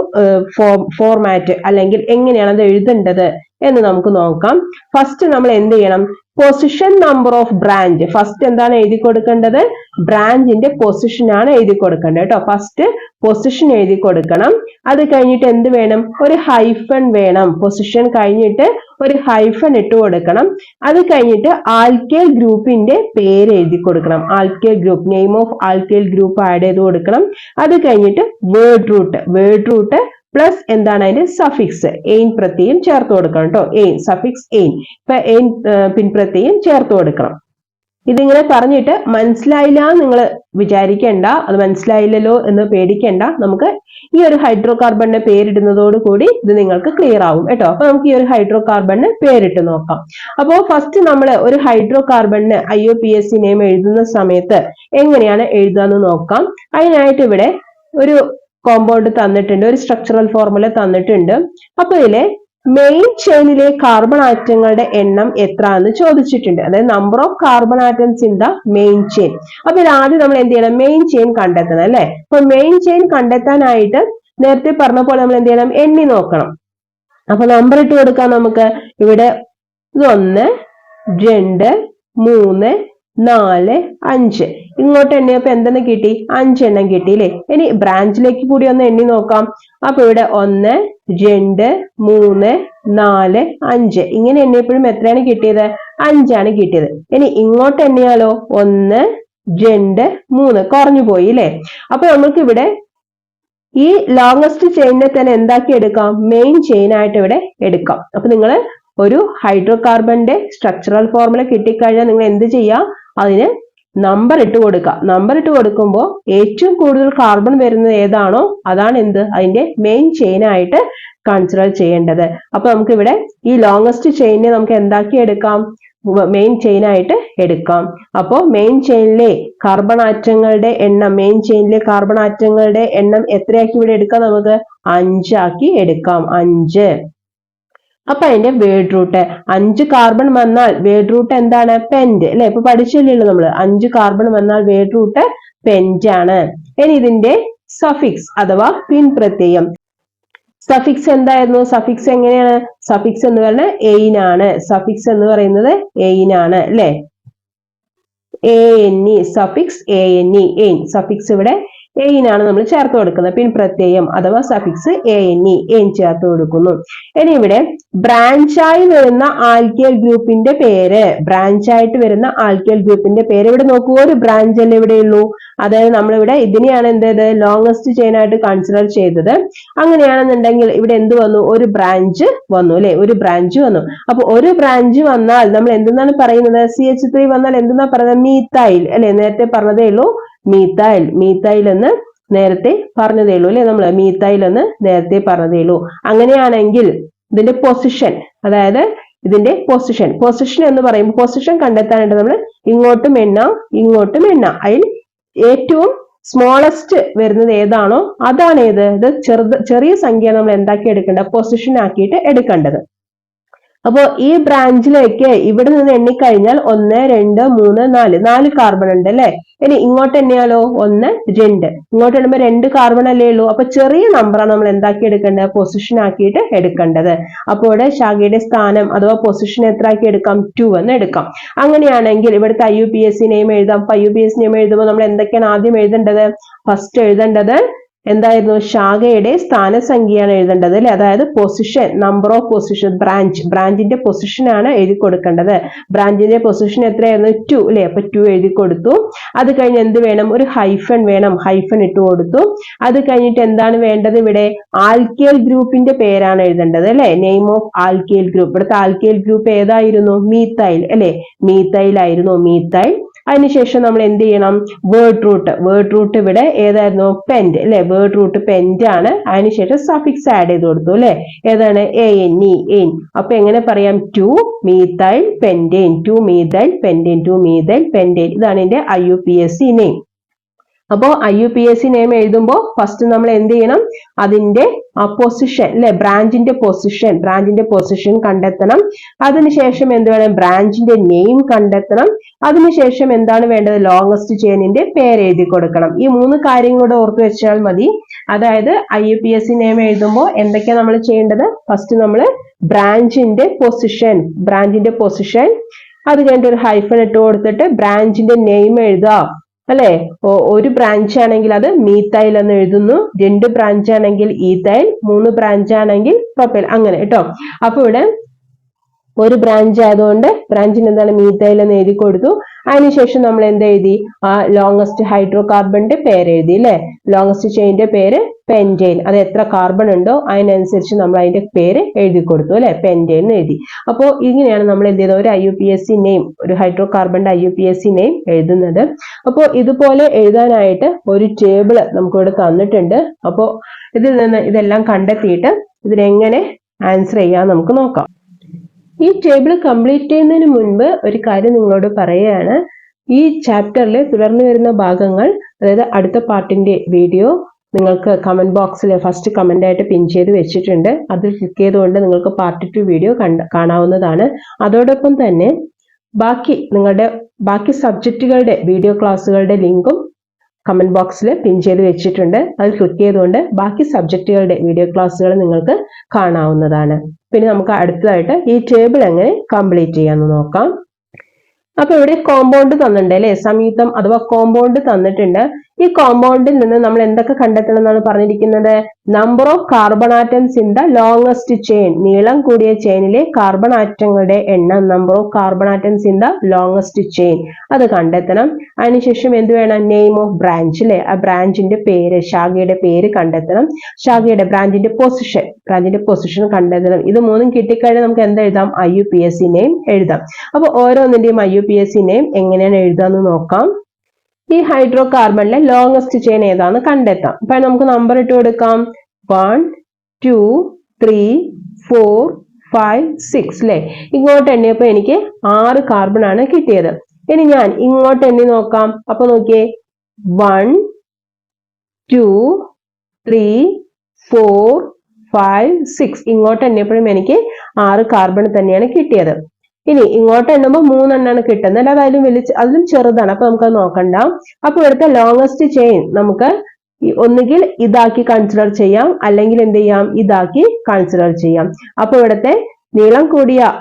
ഫോർമാറ്റ് അല്ലെങ്കിൽ എങ്ങനെയാണ് അത് എഴുതേണ്ടത് എന്ന് നമുക്ക് നോക്കാം. ഫസ്റ്റ് നമ്മൾ എന്ത് ചെയ്യണം, position number of branch. First എന്താണ് എഴുതി കൊടുക്കേണ്ടത്, ബ്രാഞ്ചിന്റെ പൊസിഷൻ ആണ് എഴുതി കൊടുക്കേണ്ടത് കേട്ടോ. ഫസ്റ്റ് പൊസിഷൻ എഴുതി കൊടുക്കണം. അത് കഴിഞ്ഞിട്ട് എന്ത് വേണം, ഒരു ഹൈഫൺ വേണം. പൊസിഷൻ കഴിഞ്ഞിട്ട് ഒരു ഹൈഫൺ ഇട്ട് കൊടുക്കണം. അത് കഴിഞ്ഞിട്ട് ആൽക്കൈൽ ഗ്രൂപ്പിന്റെ പേര് എഴുതി കൊടുക്കണം. Alkyl group, name of alkyl group add ചെയ്ത് കൊടുക്കണം. അത് കഴിഞ്ഞിട്ട് വേർഡ് റൂട്ട് പ്ലസ് എന്താണ് അതിന്റെ സഫിക്സ്, എയിൻ പ്രത്യയം ചേർത്ത് കൊടുക്കണം കേട്ടോ. സഫിക്സ് എയിൻ, ഇപ്പൊ എയിൻ പിൻപ്രത്യയം ചേർത്ത് കൊടുക്കണം. ഇതിങ്ങനെ പറഞ്ഞിട്ട് മനസ്സിലായില്ല നിങ്ങൾ വിചാരിക്കേണ്ട, അത് മനസ്സിലായില്ലല്ലോ എന്ന് പേടിക്കേണ്ട. നമുക്ക് ഈ ഒരു ഹൈഡ്രോ കാർബണിന് പേരിടുന്നതോട് കൂടി ഇത് നിങ്ങൾക്ക് ക്ലിയർ ആവും കേട്ടോ. അപ്പൊ നമുക്ക് ഈ ഒരു ഹൈഡ്രോ കാർബണിന് പേരിട്ട് നോക്കാം. അപ്പോ ഫസ്റ്റ് നമ്മൾ ഒരു ഹൈഡ്രോ കാർബണിന് IUPAC നെയിം എഴുതുന്ന സമയത്ത് എങ്ങനെയാണ് എഴുതാന്ന് നോക്കാം. അതിനായിട്ട് ഇവിടെ ഒരു കോമ്പൗണ്ട് തന്നിട്ടുണ്ട്, ഒരു സ്ട്രക്ചറൽ ഫോർമുല തന്നിട്ടുണ്ട്. അപ്പൊ ഇതിലെ മെയിൻ ചെയിനിലെ കാർബൺ ആറ്റങ്ങളുടെ എണ്ണം എത്ര എന്ന് ചോദിച്ചിട്ടുണ്ട്. അതായത് number of carbon atoms in the main chain. അപ്പൊ ഇത് ആദ്യം നമ്മൾ എന്ത് ചെയ്യണം, മെയിൻ ചെയിൻ കണ്ടെത്തണം അല്ലെ. അപ്പൊ മെയിൻ ചെയിൻ കണ്ടെത്താനായിട്ട് നേരത്തെ പറഞ്ഞ പോലെ നമ്മൾ എന്ത് ചെയ്യണം, എണ്ണി നോക്കണം. അപ്പൊ നമ്പർ ഇട്ട് കൊടുക്കാം നമുക്ക്. ഇവിടെ 1 2 3 4 5 ഇങ്ങോട്ട് എണ്ണിയപ്പോ എന്തെന്ന് കിട്ടി, 5 എണ്ണം കിട്ടിയില്ലേ. ഇനി ബ്രാഞ്ചിലേക്ക് കൂടി ഒന്ന് എണ്ണി നോക്കാം. അപ്പൊ ഇവിടെ 1 2 3 4 5 ഇങ്ങനെ എണ്ണിയപ്പോഴും എത്രയാണ് കിട്ടിയത്, 5 ആണ് കിട്ടിയത്. ഇനി ഇങ്ങോട്ട് എണ്ണിയാലോ 1 2 3 കുറഞ്ഞു പോയി അല്ലേ. അപ്പൊ നമുക്ക് ഇവിടെ ഈ ലോങ്സ്റ്റ് ചെയിനിനെ തന്നെ എന്താക്കി എടുക്കാം, മെയിൻ ചെയിൻ ആയിട്ട് ഇവിടെ എടുക്കാം. അപ്പൊ നിങ്ങൾ ഒരു ഹൈഡ്രോ കാർബണിന്റെ സ്ട്രക്ചറൽ ഫോർമുല കിട്ടിക്കഴിഞ്ഞാൽ നിങ്ങൾ എന്ത് ചെയ്യാം, അതിന് നമ്പർ ഇട്ട് കൊടുക്കുക. നമ്പർ ഇട്ട് കൊടുക്കുമ്പോൾ ഏറ്റവും കൂടുതൽ കാർബൺ വരുന്നത് ഏതാണോ അതാണ് എന്ത്, അതിന്റെ മെയിൻ ചെയിൻ ആയിട്ട് കൺസിഡർ ചെയ്യേണ്ടത്. അപ്പൊ നമുക്ക് ഇവിടെ ഈ ലോങ്സ്റ്റ് ചെയിനെ നമുക്ക് എന്താക്കി എടുക്കാം, മെയിൻ ചെയിൻ ആയിട്ട് എടുക്കാം. അപ്പോ മെയിൻ ചെയിനിലെ കാർബൺ ആറ്റങ്ങളുടെ എണ്ണം, മെയിൻ ചെയിനിലെ കാർബൺ ആറ്റങ്ങളുടെ എണ്ണം എത്രയാക്കി ഇവിടെ എടുക്കാം, നമുക്ക് 5 ആക്കി എടുക്കാം. 5. അപ്പൊ അതിന്റെ വേർഡ് റൂട്ട് 5 കാർബൺ വന്നാൽ വേർഡ് റൂട്ട് എന്താണ്, പെന്റ് അല്ലെ. ഇപ്പൊ പഠിച്ചില്ലല്ലോ നമ്മള്. 5 കാർബൺ വന്നാൽ വേർഡ് റൂട്ട് പെന്റ് ആണ്. ഇനി ഇതിന്റെ സഫിക്സ് അഥവാ പിൻപ്രത്യയം. സഫിക്സ് എന്തായിരുന്നു, സഫിക്സ് എങ്ങനെയാണ്, സഫിക്സ് എന്ന് പറഞ്ഞാൽ എയിൻ ആണ്. സഫിക്സ് എന്ന് പറയുന്നത് എയിൻ ആണ് അല്ലെ. ANE suffix ANE എയിൻ. സഫിക്സ് ഇവിടെ എയിൻ ആണ് നമ്മൾ ചേർത്ത് കൊടുക്കുന്നത്. പിൻപ്രത്യയം അഥവാ സഫിക്സ് ANE എയിൻ ചേർത്ത് കൊടുക്കുന്നു. ഇനി ഇവിടെ ബ്രാഞ്ചായി വരുന്ന ആൽക്കൈൽ ഗ്രൂപ്പിന്റെ പേര്, ബ്രാഞ്ചായിട്ട് വരുന്ന ആൽക്കൈൽ ഗ്രൂപ്പിന്റെ പേര് ഇവിടെ നോക്കൂ, ഒരു ബ്രാഞ്ച് അല്ലേ ഇവിടെയുള്ളൂ. അതായത് നമ്മളിവിടെ ഇതിനെയാണ് എന്തത്, ലോങ്സ്റ്റ് ചെയിൻ ആയിട്ട് കൺസിഡർ ചെയ്തത്. അങ്ങനെയാണെന്നുണ്ടെങ്കിൽ ഇവിടെ എന്ത് വന്നു, ഒരു ബ്രാഞ്ച് വന്നു അല്ലെ, ഒരു ബ്രാഞ്ച് വന്നു. അപ്പൊ ഒരു ബ്രാഞ്ച് വന്നാൽ നമ്മൾ എന്തെന്നാണ് പറയുന്നത്, CH3 വന്നാൽ എന്തെന്നാ പറയുന്നത്, മീത്തൈൽ അല്ലെ. നേരത്തെ പറഞ്ഞതേ ഉള്ളൂ മീത്തൈൽ. മീത്തൈൽ എന്ന് നേരത്തെ പറഞ്ഞതേ ഉള്ളൂ അല്ലെ, നമ്മൾ മീത്തൈൽ എന്ന് നേരത്തെ പറഞ്ഞതേ ഉള്ളൂ. അങ്ങനെയാണെങ്കിൽ ഇതിന്റെ പൊസിഷൻ, അതായത് ഇതിന്റെ പൊസിഷൻ എന്ന് പറയുമ്പോൾ പൊസിഷൻ കണ്ടെത്താനായിട്ട് നമ്മൾ ഇങ്ങോട്ടും എണ്ണാം ഇങ്ങോട്ടും എണ്ണാം. അതിൽ ഏറ്റവും സ്മോളസ്റ്റ് വരുന്നത് ഏതാണോ അതാണ് ഏത്, ഇത് ചെറിയ സംഖ്യ നമ്മൾ എന്താക്കി എടുക്കേണ്ടത്, പൊസിഷൻ ആക്കിയിട്ട് എടുക്കേണ്ടത്. അപ്പോ ഈ ബ്രാഞ്ചിലേക്ക് ഇവിടെ നിന്ന് എണ്ണിക്കഴിഞ്ഞാൽ 1 2 3 4 കാർബൺ ഉണ്ട് അല്ലെ. ഇനി ഇങ്ങോട്ട് എണ്ണിയാലോ 1 2 ഇങ്ങോട്ട് എണ്ണുമ്പോൾ 2 കാർബൺ അല്ലേ ഉള്ളൂ. അപ്പൊ ചെറിയ നമ്പറാണ് നമ്മൾ എന്താക്കി എടുക്കേണ്ടത്, പൊസിഷൻ ആക്കിയിട്ട് എടുക്കേണ്ടത്. അപ്പോൾ ഇവിടെ ശാഖയുടെ സ്ഥാനം അഥവാ പൊസിഷൻ എത്ര ആക്കി എടുക്കാം, 2 എന്ന് എടുക്കാം. അങ്ങനെയാണെങ്കിൽ ഇവിടുത്തെ IUPAC നെയിം എഴുതാം. അപ്പൊ IUPAC നെയിം എഴുതുമ്പോൾ നമ്മൾ എന്തൊക്കെയാണ് ആദ്യം എഴുതേണ്ടത്, ഫസ്റ്റ് എഴുതേണ്ടത് എന്തായിരുന്നു, ശാഖയുടെ സ്ഥാനസംഖ്യയാണ് എഴുതേണ്ടത് അല്ലെ. അതായത് പൊസിഷൻ, നമ്പർ ഓഫ് പൊസിഷൻ, ബ്രാഞ്ചിന്റെ പൊസിഷൻ ആണ് എഴുതി കൊടുക്കേണ്ടത്. ബ്രാഞ്ചിന്റെ പൊസിഷൻ എത്രയായിരുന്നു, 2 അല്ലെ. അപ്പൊ 2 എഴുതി കൊടുത്തു. അത് കഴിഞ്ഞ് എന്ത് വേണം, ഒരു ഹൈഫൻ വേണം, ഹൈഫൻ ഇട്ട് കൊടുത്തു. അത് കഴിഞ്ഞിട്ട് എന്താണ് വേണ്ടത്, ഇവിടെ ആൽക്കൈൽ ഗ്രൂപ്പിന്റെ പേരാണ് എഴുതേണ്ടത് അല്ലെ. Name of alkyl group. ഇവിടുത്തെ ആൽക്കൈൽ ഗ്രൂപ്പ് ഏതായിരുന്നു, മീത്തൈൽ അല്ലെ. മീത്തൈൽ ആയിരുന്നു, മീത്തൈൽ. അതിനുശേഷം നമ്മൾ എന്ത് ചെയ്യണം, വേർഡ് റൂട്ട് ഇവിടെ ഏതായിരുന്നു, പെന്റ് അല്ലെ. വേർഡ് റൂട്ട് പെന്റ് ആണ്. അതിനുശേഷം സഫിക്സ് ആഡ് ചെയ്ത് കൊടുത്തു അല്ലെ. ഏതാണ്, ANE എയിൻ. അപ്പൊ എങ്ങനെ പറയാം, 2 മീത്തൈൽ പെന്റേൻ, 2 മീത്തൈൽ പെന്റേൻ, 2 മീത്തൈൽ പെന്റേൻ. ഇതാണ് ഇതിന്റെ IUPAC നെയിം. അപ്പോ IUPAC നെയിം എഴുതുമ്പോൾ ഫസ്റ്റ് നമ്മൾ എന്ത് ചെയ്യണം, അതിന്റെ പൊസിഷൻ അല്ലെ, ബ്രാഞ്ചിന്റെ പൊസിഷൻ കണ്ടെത്തണം. അതിനുശേഷം എന്ത് വേണം, ബ്രാഞ്ചിന്റെ നെയിം കണ്ടെത്തണം. അതിനുശേഷം എന്താണ് വേണ്ടത്, ലോങ്സ്റ്റ് ചെയിനിന്റെ പേര് എഴുതി കൊടുക്കണം. ഈ 3 കാര്യങ്ങളൂടെ ഓർത്തു വെച്ചാൽ മതി. അതായത് IUPAC നെയിം എഴുതുമ്പോൾ എന്തൊക്കെയാണ് നമ്മൾ ചെയ്യേണ്ടത്, ഫസ്റ്റ് നമ്മൾ ബ്രാഞ്ചിന്റെ പൊസിഷൻ, അത് കഴിഞ്ഞിട്ട് ഒരു ഹൈഫൻ ഇട്ട് കൊടുത്തിട്ട് ബ്രാഞ്ചിന്റെ നെയിം എഴുതുക അല്ലെ. ഒരു ബ്രാഞ്ച് ആണെങ്കിൽ അത് മീത്തൈൽ എന്ന് എഴുതുന്നു, 2 ബ്രാഞ്ച് ആണെങ്കിൽ ഈത്തൈൽ, 3 ബ്രാഞ്ച് ആണെങ്കിൽ പ്രൊപ്പൈൽ, അങ്ങനെ കേട്ടോ. അപ്പൊ ഇവിടെ ഒരു ബ്രാഞ്ച് ആയതുകൊണ്ട് ബ്രാഞ്ചിന് എന്താണ് മീത്തൈൽ എന്ന് എഴുതി കൊടുത്തു. അതിനുശേഷം നമ്മൾ എന്ത് എഴുതി? ആ ലോങ്സ്റ്റ് ഹൈഡ്രോ കാർബണിന്റെ പേര് എഴുതി അല്ലെ. ലോങ്സ്റ്റ് ചെയിന്റെ പേര് പെന്റെയിൻ. അത് എത്ര കാർബൺ ഉണ്ടോ അതിനനുസരിച്ച് നമ്മൾ അതിന്റെ പേര് എഴുതി കൊടുത്തു അല്ലെ, പെന്റെയിൻ എന്ന് എഴുതി. അപ്പോൾ ഇങ്ങനെയാണ് നമ്മൾ എന്ത് ചെയ്തത്? ഒരു IUPAC നെയിം, ഒരു ഹൈഡ്രോ കാർബണിന്റെ IUPAC നെയിം എഴുതുന്നത്. അപ്പോൾ ഇതുപോലെ എഴുതാനായിട്ട് ഒരു ടേബിൾ നമുക്ക് ഇവിടെ തന്നിട്ടുണ്ട്. അപ്പോൾ ഇതിൽ നിന്ന് ഇതെല്ലാം കണ്ടെത്തിയിട്ട് ഇതിനെങ്ങനെ ആൻസർ ചെയ്യാൻ നമുക്ക് നോക്കാം. ഈ ടേബിൾ കംപ്ലീറ്റ് ചെയ്യുന്നതിന് മുൻപ് ഒരു കാര്യം നിങ്ങളോട് പറയുകയാണ്. ഈ ചാപ്റ്ററിൽ തുടർന്ന് വരുന്ന ഭാഗങ്ങൾ, അതായത് അടുത്ത പാർട്ടിന്റെ വീഡിയോ നിങ്ങൾക്ക് കമന്റ് ബോക്സിൽ ഫസ്റ്റ് കമന്റ് ആയിട്ട് പിൻ ചെയ്ത് വെച്ചിട്ടുണ്ട്. അതിൽ ക്ലിക്ക് ചെയ്തുകൊണ്ട് നിങ്ങൾക്ക് പാർട്ട് 2 വീഡിയോ കാണാവുന്നതാണ്. അതോടൊപ്പം തന്നെ ബാക്കി സബ്ജക്റ്റുകളുടെ വീഡിയോ ക്ലാസ്സുകളുടെ ലിങ്കും കമന്റ് ബോക്സിൽ പിൻ ചെയ്ത് വെച്ചിട്ടുണ്ട്. അത് ക്ലിക്ക് ചെയ്തുകൊണ്ട് ബാക്കി സബ്ജക്റ്റുകളുടെ വീഡിയോ ക്ലാസ്സുകൾ നിങ്ങൾക്ക് കാണാവുന്നതാണ്. പിന്നെ നമുക്ക് അടുത്തതായിട്ട് ഈ ടേബിൾ എങ്ങനെ കംപ്ലീറ്റ് ചെയ്യാമെന്ന് നോക്കാം. അപ്പൊ ഇവിടെ കോമ്പൗണ്ട് തന്നിട്ടുണ്ട് അല്ലെ, സംയുക്തം അഥവാ കോമ്പൗണ്ട് തന്നിട്ടുണ്ട്. ഈ കോമ്പൗണ്ടിൽ നിന്ന് നമ്മൾ എന്തൊക്കെ കണ്ടെത്തണം എന്നാണ് പറഞ്ഞിരിക്കുന്നത്? Number of carbon atoms in the longest chain, നീളം കൂടിയ ചെയിനിലെ കാർബൺ ആറ്റങ്ങളുടെ എണ്ണം, number of carbon atoms in the longest chain, അത് കണ്ടെത്തണം. അതിനുശേഷം എന്ത് വേണം? നെയിം ഓഫ് ബ്രാഞ്ച് അല്ലെ, ആ ബ്രാഞ്ചിന്റെ പേര്, ശാഖയുടെ പേര് കണ്ടെത്തണം. ശാഖയുടെ ബ്രാഞ്ചിന്റെ പൊസിഷൻ കണ്ടെത്തണം. ഇത് മൂന്നും കിട്ടിക്കഴിഞ്ഞാൽ നമുക്ക് എന്താ എഴുതാം? IUPAC നെയിം എഴുതാം. അപ്പൊ ഓരോന്നിന്റെയും IUPAC നെയിം എങ്ങനെയാണ് എഴുതാന്ന് നോക്കാം. ഈ ഹൈഡ്രോ കാർബണിലെ ലോങ്സ്റ്റ് ചെയിൻ ഏതാന്ന് കണ്ടെത്താം. അപ്പൊ നമുക്ക് നമ്പർ ഇട്ട് കൊടുക്കാം. 1 2 3 4 5 6 അല്ലെ. ഇങ്ങോട്ട് എണ്ണിയപ്പോ എനിക്ക് 6 കാർബൺ ആണ് കിട്ടിയത്. ഇനി ഞാൻ ഇങ്ങോട്ട് എണ്ണി നോക്കാം. അപ്പൊ നോക്കിയേ, 1 2 3 4 5 6 ഇങ്ങോട്ട് എണ്ണിയപ്പോഴും എനിക്ക് 6 കാർബൺ തന്നെയാണ് കിട്ടിയത്. ഇനി ഇങ്ങോട്ട് എണ്ണുമ്പോൾ 3 എണ്ണാണ് കിട്ടുന്നത്. അല്ലാതെ അതിലും ചെറുതാണ്. അപ്പൊ നമുക്കത് നോക്കണ്ട. അപ്പൊ ഇവിടുത്തെ ലോങ്സ്റ്റ് ചെയിൻ നമുക്ക് ഒന്നുകിൽ ഇതാക്കി കൺസിഡർ ചെയ്യാം, അല്ലെങ്കിൽ എന്ത് ചെയ്യാം? ഇതാക്കി കൺസിഡർ ചെയ്യാം. അപ്പൊ ഇവിടുത്തെ നീളം കൂടിയ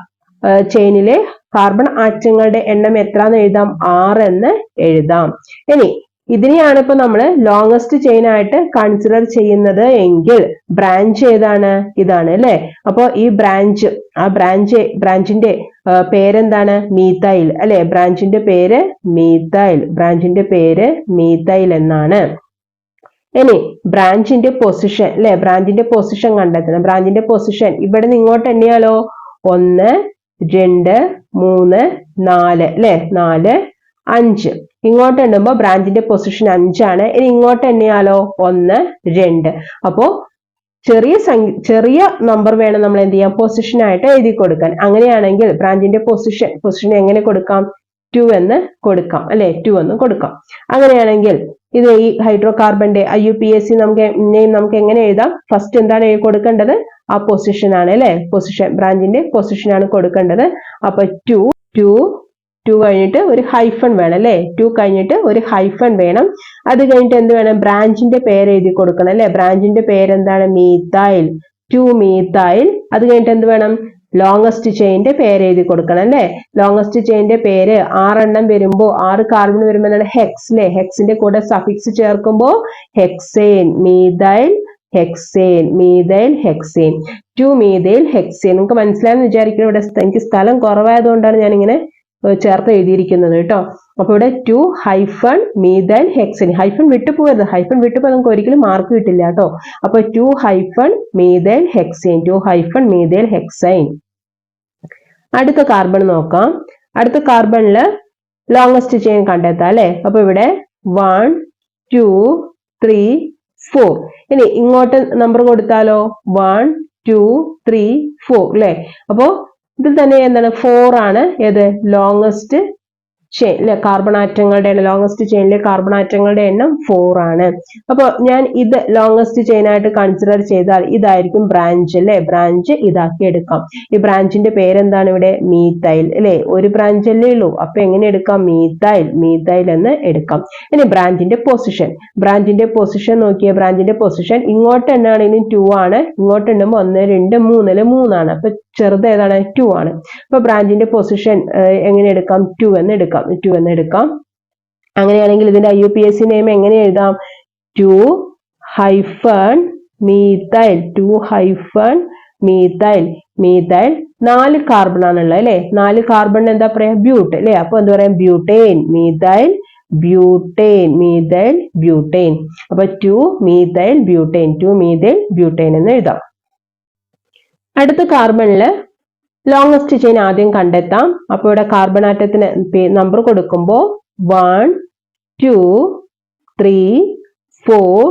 ചെയിനിലെ കാർബൺ ആറ്റങ്ങളുടെ എണ്ണം എത്രന്ന് എഴുതാം? 6 എന്ന് എഴുതാം. ഇനി ഇതിനെയാണ് ഇപ്പൊ നമ്മൾ ലോങ്സ്റ്റ് ചെയിൻ ആയിട്ട് കൺസിഡർ ചെയ്യുന്നത് എങ്കിൽ ബ്രാഞ്ച് ഏതാണ്? ഇതാണ് അല്ലെ. അപ്പൊ ഈ ബ്രാഞ്ചിന്റെ പേരെന്താണ്? മീത്തൈൽ അല്ലെ. ബ്രാഞ്ചിന്റെ പേര് മീത്തൈൽ എന്നാണ്. ഇനി ബ്രാഞ്ചിന്റെ പൊസിഷൻ അല്ലെ, ബ്രാഞ്ചിന്റെ പൊസിഷൻ കണ്ടെത്തണം. ബ്രാഞ്ചിന്റെ പൊസിഷൻ ഇവിടെ നിന്ന് ഇങ്ങോട്ട് എണ്ണിയാലോ? 1 2 3 4 അല്ലെ, 4 5. ഇങ്ങോട്ട് എണ്ണുമ്പോ ബ്രാഞ്ചിന്റെ പൊസിഷൻ 5 ആണ്. ഇനി ഇങ്ങോട്ട് എണ്ണിയാലോ? 1 2. അപ്പോ ചെറിയ നമ്പർ വേണം നമ്മൾ എന്ത് ചെയ്യാം? പൊസിഷൻ ആയിട്ട് എഴുതി കൊടുക്കാൻ. അങ്ങനെയാണെങ്കിൽ ബ്രാഞ്ചിന്റെ പൊസിഷൻ എങ്ങനെ കൊടുക്കാം? 2 എന്ന് കൊടുക്കാം അല്ലെ, 2 എന്ന് കൊടുക്കാം. അങ്ങനെയാണെങ്കിൽ ഇത് ഈ ഹൈഡ്രോ കാർബണിന്റെ IUPAC നമുക്ക് എങ്ങനെ എഴുതാം? ഫസ്റ്റ് എന്താണ് കൊടുക്കേണ്ടത്? ആ പൊസിഷൻ ആണ് അല്ലെ, ബ്രാഞ്ചിന്റെ പൊസിഷൻ ആണ് കൊടുക്കേണ്ടത്. അപ്പൊ 2 കഴിഞ്ഞിട്ട് ഒരു ഹൈഫൺ വേണം അല്ലെ, 2 കഴിഞ്ഞിട്ട് ഒരു ഹൈഫൺ വേണം. അത് കഴിഞ്ഞിട്ട് എന്ത് വേണം? ബ്രാഞ്ചിന്റെ പേര് എഴുതി കൊടുക്കണം അല്ലെ. ബ്രാഞ്ചിന്റെ പേര് എന്താണ്? Methyl, 2 methyl. അത് കഴിഞ്ഞിട്ട് എന്ത് വേണം? ലോങ്സ്റ്റ് ചെയിന്റെ പേര് എഴുതി കൊടുക്കണം അല്ലെ. ലോങ്സ്റ്റ് ചെയിന്റെ പേര് 6 എണ്ണം വരുമ്പോ 6 കാർബൺ വരുമ്പോ എന്താണ്? ഹെക്സ് അല്ലെ. ഹെക്സിന്റെ കൂടെ സഫിക്സ് ചേർക്കുമ്പോ ഹെക്സേൻ, മീഥൈൽ ഹെക്സേൻ, 2 മീഥൈൽ ഹെക്സേൻ. നിങ്ങൾക്ക് മനസ്സിലായെന്ന് വിചാരിക്കുന്നു. ഇവിടെ എനിക്ക് സ്ഥലം കുറവായതുകൊണ്ടാണ് ഞാൻ ഇങ്ങനെ ചേർത്ത് എഴുതിയിരിക്കുന്നത് കേട്ടോ. അപ്പൊ ഇവിടെ 2 ഹൈഫൺ മീഥൈൽ ഹെക്സൈൻ. ഹൈഫൺ വിട്ടുപോകരുത്. ഹൈഫൺ വിട്ടുപോ നമുക്ക് ഒരിക്കലും മാർക്ക് കിട്ടില്ല കേട്ടോ. അപ്പൊ 2 ഹൈഫൺ മീഥൈൽ ഹെക്സൈൻ. അടുത്ത കാർബൺ നോക്കാം. അടുത്ത കാർബണില് ലോങ്സ്റ്റ് ചെയിൻ കണ്ടെത്താം അല്ലെ. അപ്പൊ ഇവിടെ 1 2 3 4. ഇനി ഇങ്ങോട്ട് നമ്പർ കൊടുത്താലോ? 1 2 3 4 അല്ലെ. അപ്പോ ഇതിൽ തന്നെ എന്താണ്? 4 ആണ് ഏത്? ലോങ്സ്റ്റ് ചെയിൻ കാർബൺ ആറ്റങ്ങളുടെ എണ്ണം, ലോങ്സ്റ്റ് ചെയിനിലെ കാർബൺ ആറ്റങ്ങളുടെ എണ്ണം 4 ആണ്. അപ്പൊ ഞാൻ ഇത് ലോങ്സ്റ്റ് ചെയിൻ ആയിട്ട് കൺസിഡർ ചെയ്താൽ ഇതായിരിക്കും ബ്രാഞ്ച് അല്ലെ. ബ്രാഞ്ച് ഇതാക്കി എടുക്കാം. ഈ ബ്രാഞ്ചിന്റെ പേരെന്താണ്? ഇവിടെ മീത്തൈൽ അല്ലെ. ഒരു ബ്രാഞ്ച് അല്ലേ ഉള്ളൂ. അപ്പൊ എങ്ങനെ എടുക്കാം? മീത്തൈൽ എന്ന് എടുക്കാം. ഇനി ബ്രാഞ്ചിന്റെ പൊസിഷൻ നോക്കിയേ. ബ്രാഞ്ചിന്റെ പൊസിഷൻ ഇങ്ങോട്ട് എണ്ണാണെങ്കിലും 2 ആണ്, ഇങ്ങോട്ട് എണ്ണുമ്പോൾ 1 2 3 3 ആണ്. അപ്പൊ ചെറുത് ഏതാണ്? 2 ആണ്. അപ്പൊ ബ്രാഞ്ചിന്റെ പൊസിഷൻ എങ്ങനെ എടുക്കാം? 2 എന്ന് എടുക്കാം. അങ്ങനെയാണെങ്കിൽ ഇതിന്റെ IUPAC നെയിം എങ്ങനെ എഴുതാം? 2 hyphen methyl, 2 hyphen methyl. Methyl 4 carbon ആണുള്ളത് അല്ലെ. 4 കാർബൺ എന്താ പറയാ, ബ്യൂട്ട് അല്ലെ. അപ്പൊ എന്താ പറയാ, butane. Methyl butane. Methyl butane. അപ്പൊ 2 മീഥൈൽ ബ്യൂട്ടേൻ. 2 മീഥൈൽ ബ്യൂട്ടേൻ എന്ന് എഴുതാം. അടുത്ത കാർബണില് ലോങ്സ്റ്റ് ചെയിൻ ആദ്യം കണ്ടെത്താം. അപ്പൊ ഇവിടെ കാർബൺ ആറ്റത്തിന് നമ്പർ കൊടുക്കുമ്പോൾ 1 2 3 4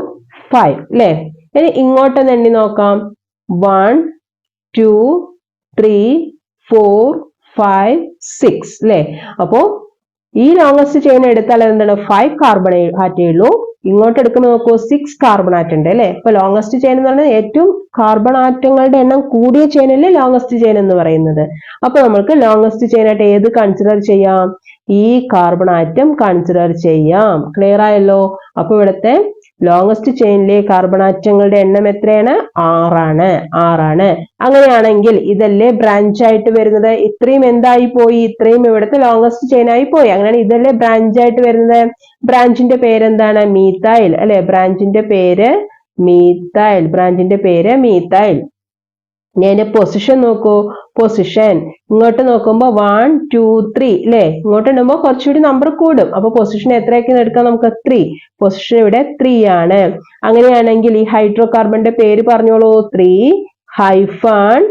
5 അല്ലെ. ഇനി ഇങ്ങോട്ടൊന്ന് എണ്ണി നോക്കാം. 1 2 3 4 5 6 അല്ലെ. അപ്പോ ഈ ലോങ്സ്റ്റ് ചെയിൻ എടുത്താൽ എന്താണ്, 5 കാർബൺ ആറ്റേ ഉള്ളൂ. ഇങ്ങോട്ട് എടുക്കുമ്പോൾ നോക്കൂ, 6 കാർബൺ ആറ്റം ഉണ്ട് അല്ലെ. അപ്പൊ ലോങ്സ്റ്റ് ചെയിൻ എന്ന് പറഞ്ഞാൽ ഏറ്റവും കാർബൺ ആറ്റങ്ങളുടെ എണ്ണം കൂടിയ ചെയിനല്ലേ ലോങ്സ്റ്റ് ചെയിൻ എന്ന് പറയുന്നത്. അപ്പൊ നമുക്ക് ലോങ്സ്റ്റ് ചെയിൻ ആയിട്ട് ഏത് കൺസിഡർ ചെയ്യാം, ഈ കാർബൺ ആറ്റം കൺസിഡർ ചെയ്യാം. ക്ലിയർ ആയല്ലോ. അപ്പൊ ഇവിടുത്തെ ലോങ്സ്റ്റ് ചെയിനിലെ കാർബൺ ആറ്റങ്ങളുടെ എണ്ണം എത്രയാണ്, 6ആണ്. അങ്ങനെയാണെങ്കിൽ ഇതല്ലേ ബ്രാഞ്ച് ആയിട്ട് വരുന്നത്. ഇത്രയും എന്തായി പോയി, ഇത്രയും ഇവിടുത്തെ ലോങ്സ്റ്റ് ചെയിൻ ആയി പോയി. അങ്ങനെയാണ് ഇതല്ലേ ബ്രാഞ്ച് ആയിട്ട് വരുന്നത്. ബ്രാഞ്ചിന്റെ പേരെന്താണ്, മീഥൈൽ അല്ലെ. ബ്രാഞ്ചിന്റെ പേര് മീഥൈൽ. ബ്രാഞ്ചിന്റെ പേര് മീഥൈൽ. ഞാൻ പൊസിഷൻ നോക്കൂ. പൊസിഷൻ ഇങ്ങോട്ട് നോക്കുമ്പോ 1 2 3 അല്ലെ. ഇങ്ങോട്ട് ഇടുമ്പോ കുറച്ചുകൂടി നമ്പർ കൂടും. അപ്പൊ പൊസിഷൻ എത്രയൊക്കെ എടുക്കാം നമുക്ക്, 3. പൊസിഷൻ ഇവിടെ 3 ആണ്. അങ്ങനെയാണെങ്കിൽ ഈ ഹൈഡ്രോ കാർബണിന്റെ പേര് പറഞ്ഞോളൂ. 3 ഹൈഫൺ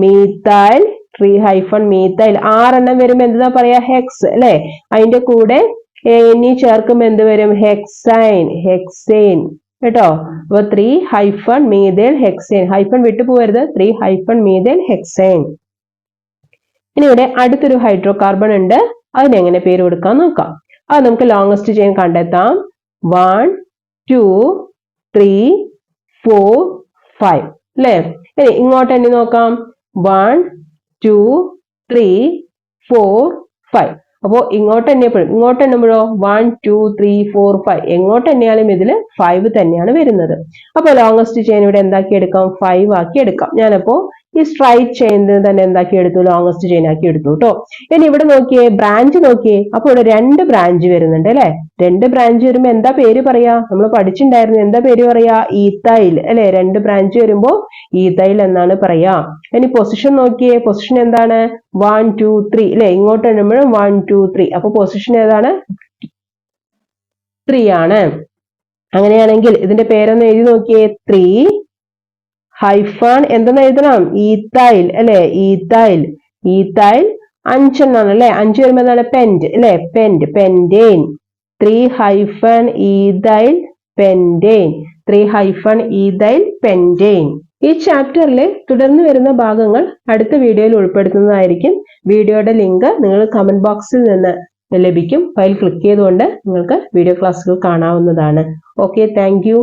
മീഥൈൽ. 3 hyphen methyl. 6 എണ്ണം വരുമ്പോ എന്താ പറയാ, ഹെക്സ് അല്ലെ. അതിന്റെ കൂടെ ഇനി ചേർക്കുമ്പോ എന്ത് വരും, ഹെക്സൈൻ. ഹെക്സൈൻ കേട്ടോ. അപ്പൊ 3 ഹൈഫൺ മീഥൈൽ ഹെക്സൈൻ. ഹൈഫൺ വിട്ടു പോകരുത്. 3 ഹൈഫൺ മീഥൈൽ ഹെക്സൈൻ. ഇനി ഇവിടെ അടുത്തൊരു ഹൈഡ്രോ കാർബൺ ഉണ്ട്. അതിനെങ്ങനെ പേര് കൊടുക്കാൻ നോക്കാം. അത് നമുക്ക് ലോങ്സ്റ്റ് ചെയിൻ കണ്ടെത്താം. 1 2 3 4 5 അല്ലെ. ഇനി ഇങ്ങോട്ട് എണ്ണി നോക്കാം. 1 2 3 4 5. അപ്പോ ഇങ്ങോട്ട് എണ്ണുമ്പോഴോ 1 2 3 4 5. എങ്ങോട്ട് എണ്ണിയാലും ഇതിൽ 5 തന്നെയാണ് വരുന്നത്. അപ്പൊ ലോങ്സ്റ്റ് ചെയിൻ ഇവിടെ എന്താക്കി എടുക്കാം, 5 ആക്കി എടുക്കാം. ഞാനപ്പോ ഈ സ്ട്രൈറ്റ് ചെയിൻ തന്നെ എന്താക്കി എടുത്തു, ലോങ്സ്റ്റ് ചെയിൻ ആക്കി എടുത്തു കേട്ടോ. ഇനി ഇവിടെ നോക്കിയേ, ബ്രാഞ്ച് നോക്കിയേ. അപ്പൊ ഇവിടെ 2 ബ്രാഞ്ച് വരുന്നുണ്ട് അല്ലെ. 2 ബ്രാഞ്ച് വരുമ്പോ എന്താ പേര് പറയാ, നമ്മൾ പഠിച്ചിട്ടുണ്ടായിരുന്നു. എന്താ പേര് പറയാ, ഈത്തൈൽ അല്ലെ. 2 ബ്രാഞ്ച് വരുമ്പോ ഈത്തൈൽ എന്നാണ് പറയാ. ഇനി പൊസിഷൻ നോക്കിയേ. പൊസിഷൻ എന്താണ്, 1 2 3 അല്ലെ. ഇങ്ങോട്ട് എണ്ണുമ്പോഴും 1 2 3. അപ്പൊ പൊസിഷൻ ഏതാണ്, 3 ആണ്. അങ്ങനെയാണെങ്കിൽ ഇതിന്റെ പേരൊന്ന് എഴുതി നോക്കിയേ. 3 ഹൈഫൺ എന്തെന്ന് എഴുതണം, ഈത്തൈൽ അല്ലെ. ഈത്തൈൽ. ഈത്തൈൽ 5 എണ്ണാണ് അല്ലെ. 5 വരുമ്പോ എന്താണ്, പെന്റ് അല്ലെ. Pent. Pentane. 3 hyphen ethyl pentane. 3 hyphen ethyl pentane. ഈ ചാപ്റ്ററിൽ തുടർന്ന് വരുന്ന ഭാഗങ്ങൾ അടുത്ത വീഡിയോയിൽ ഉൾപ്പെടുത്തുന്നതായിരിക്കും. വീഡിയോയുടെ ലിങ്ക് നിങ്ങൾ കമന്റ് ബോക്സിൽ നിന്ന് ലഭിക്കും. ഫയൽ ക്ലിക്ക് ചെയ്തുകൊണ്ട് നിങ്ങൾക്ക് വീഡിയോ ക്ലാസ്സുകൾ കാണാവുന്നതാണ്. Okay, thank you.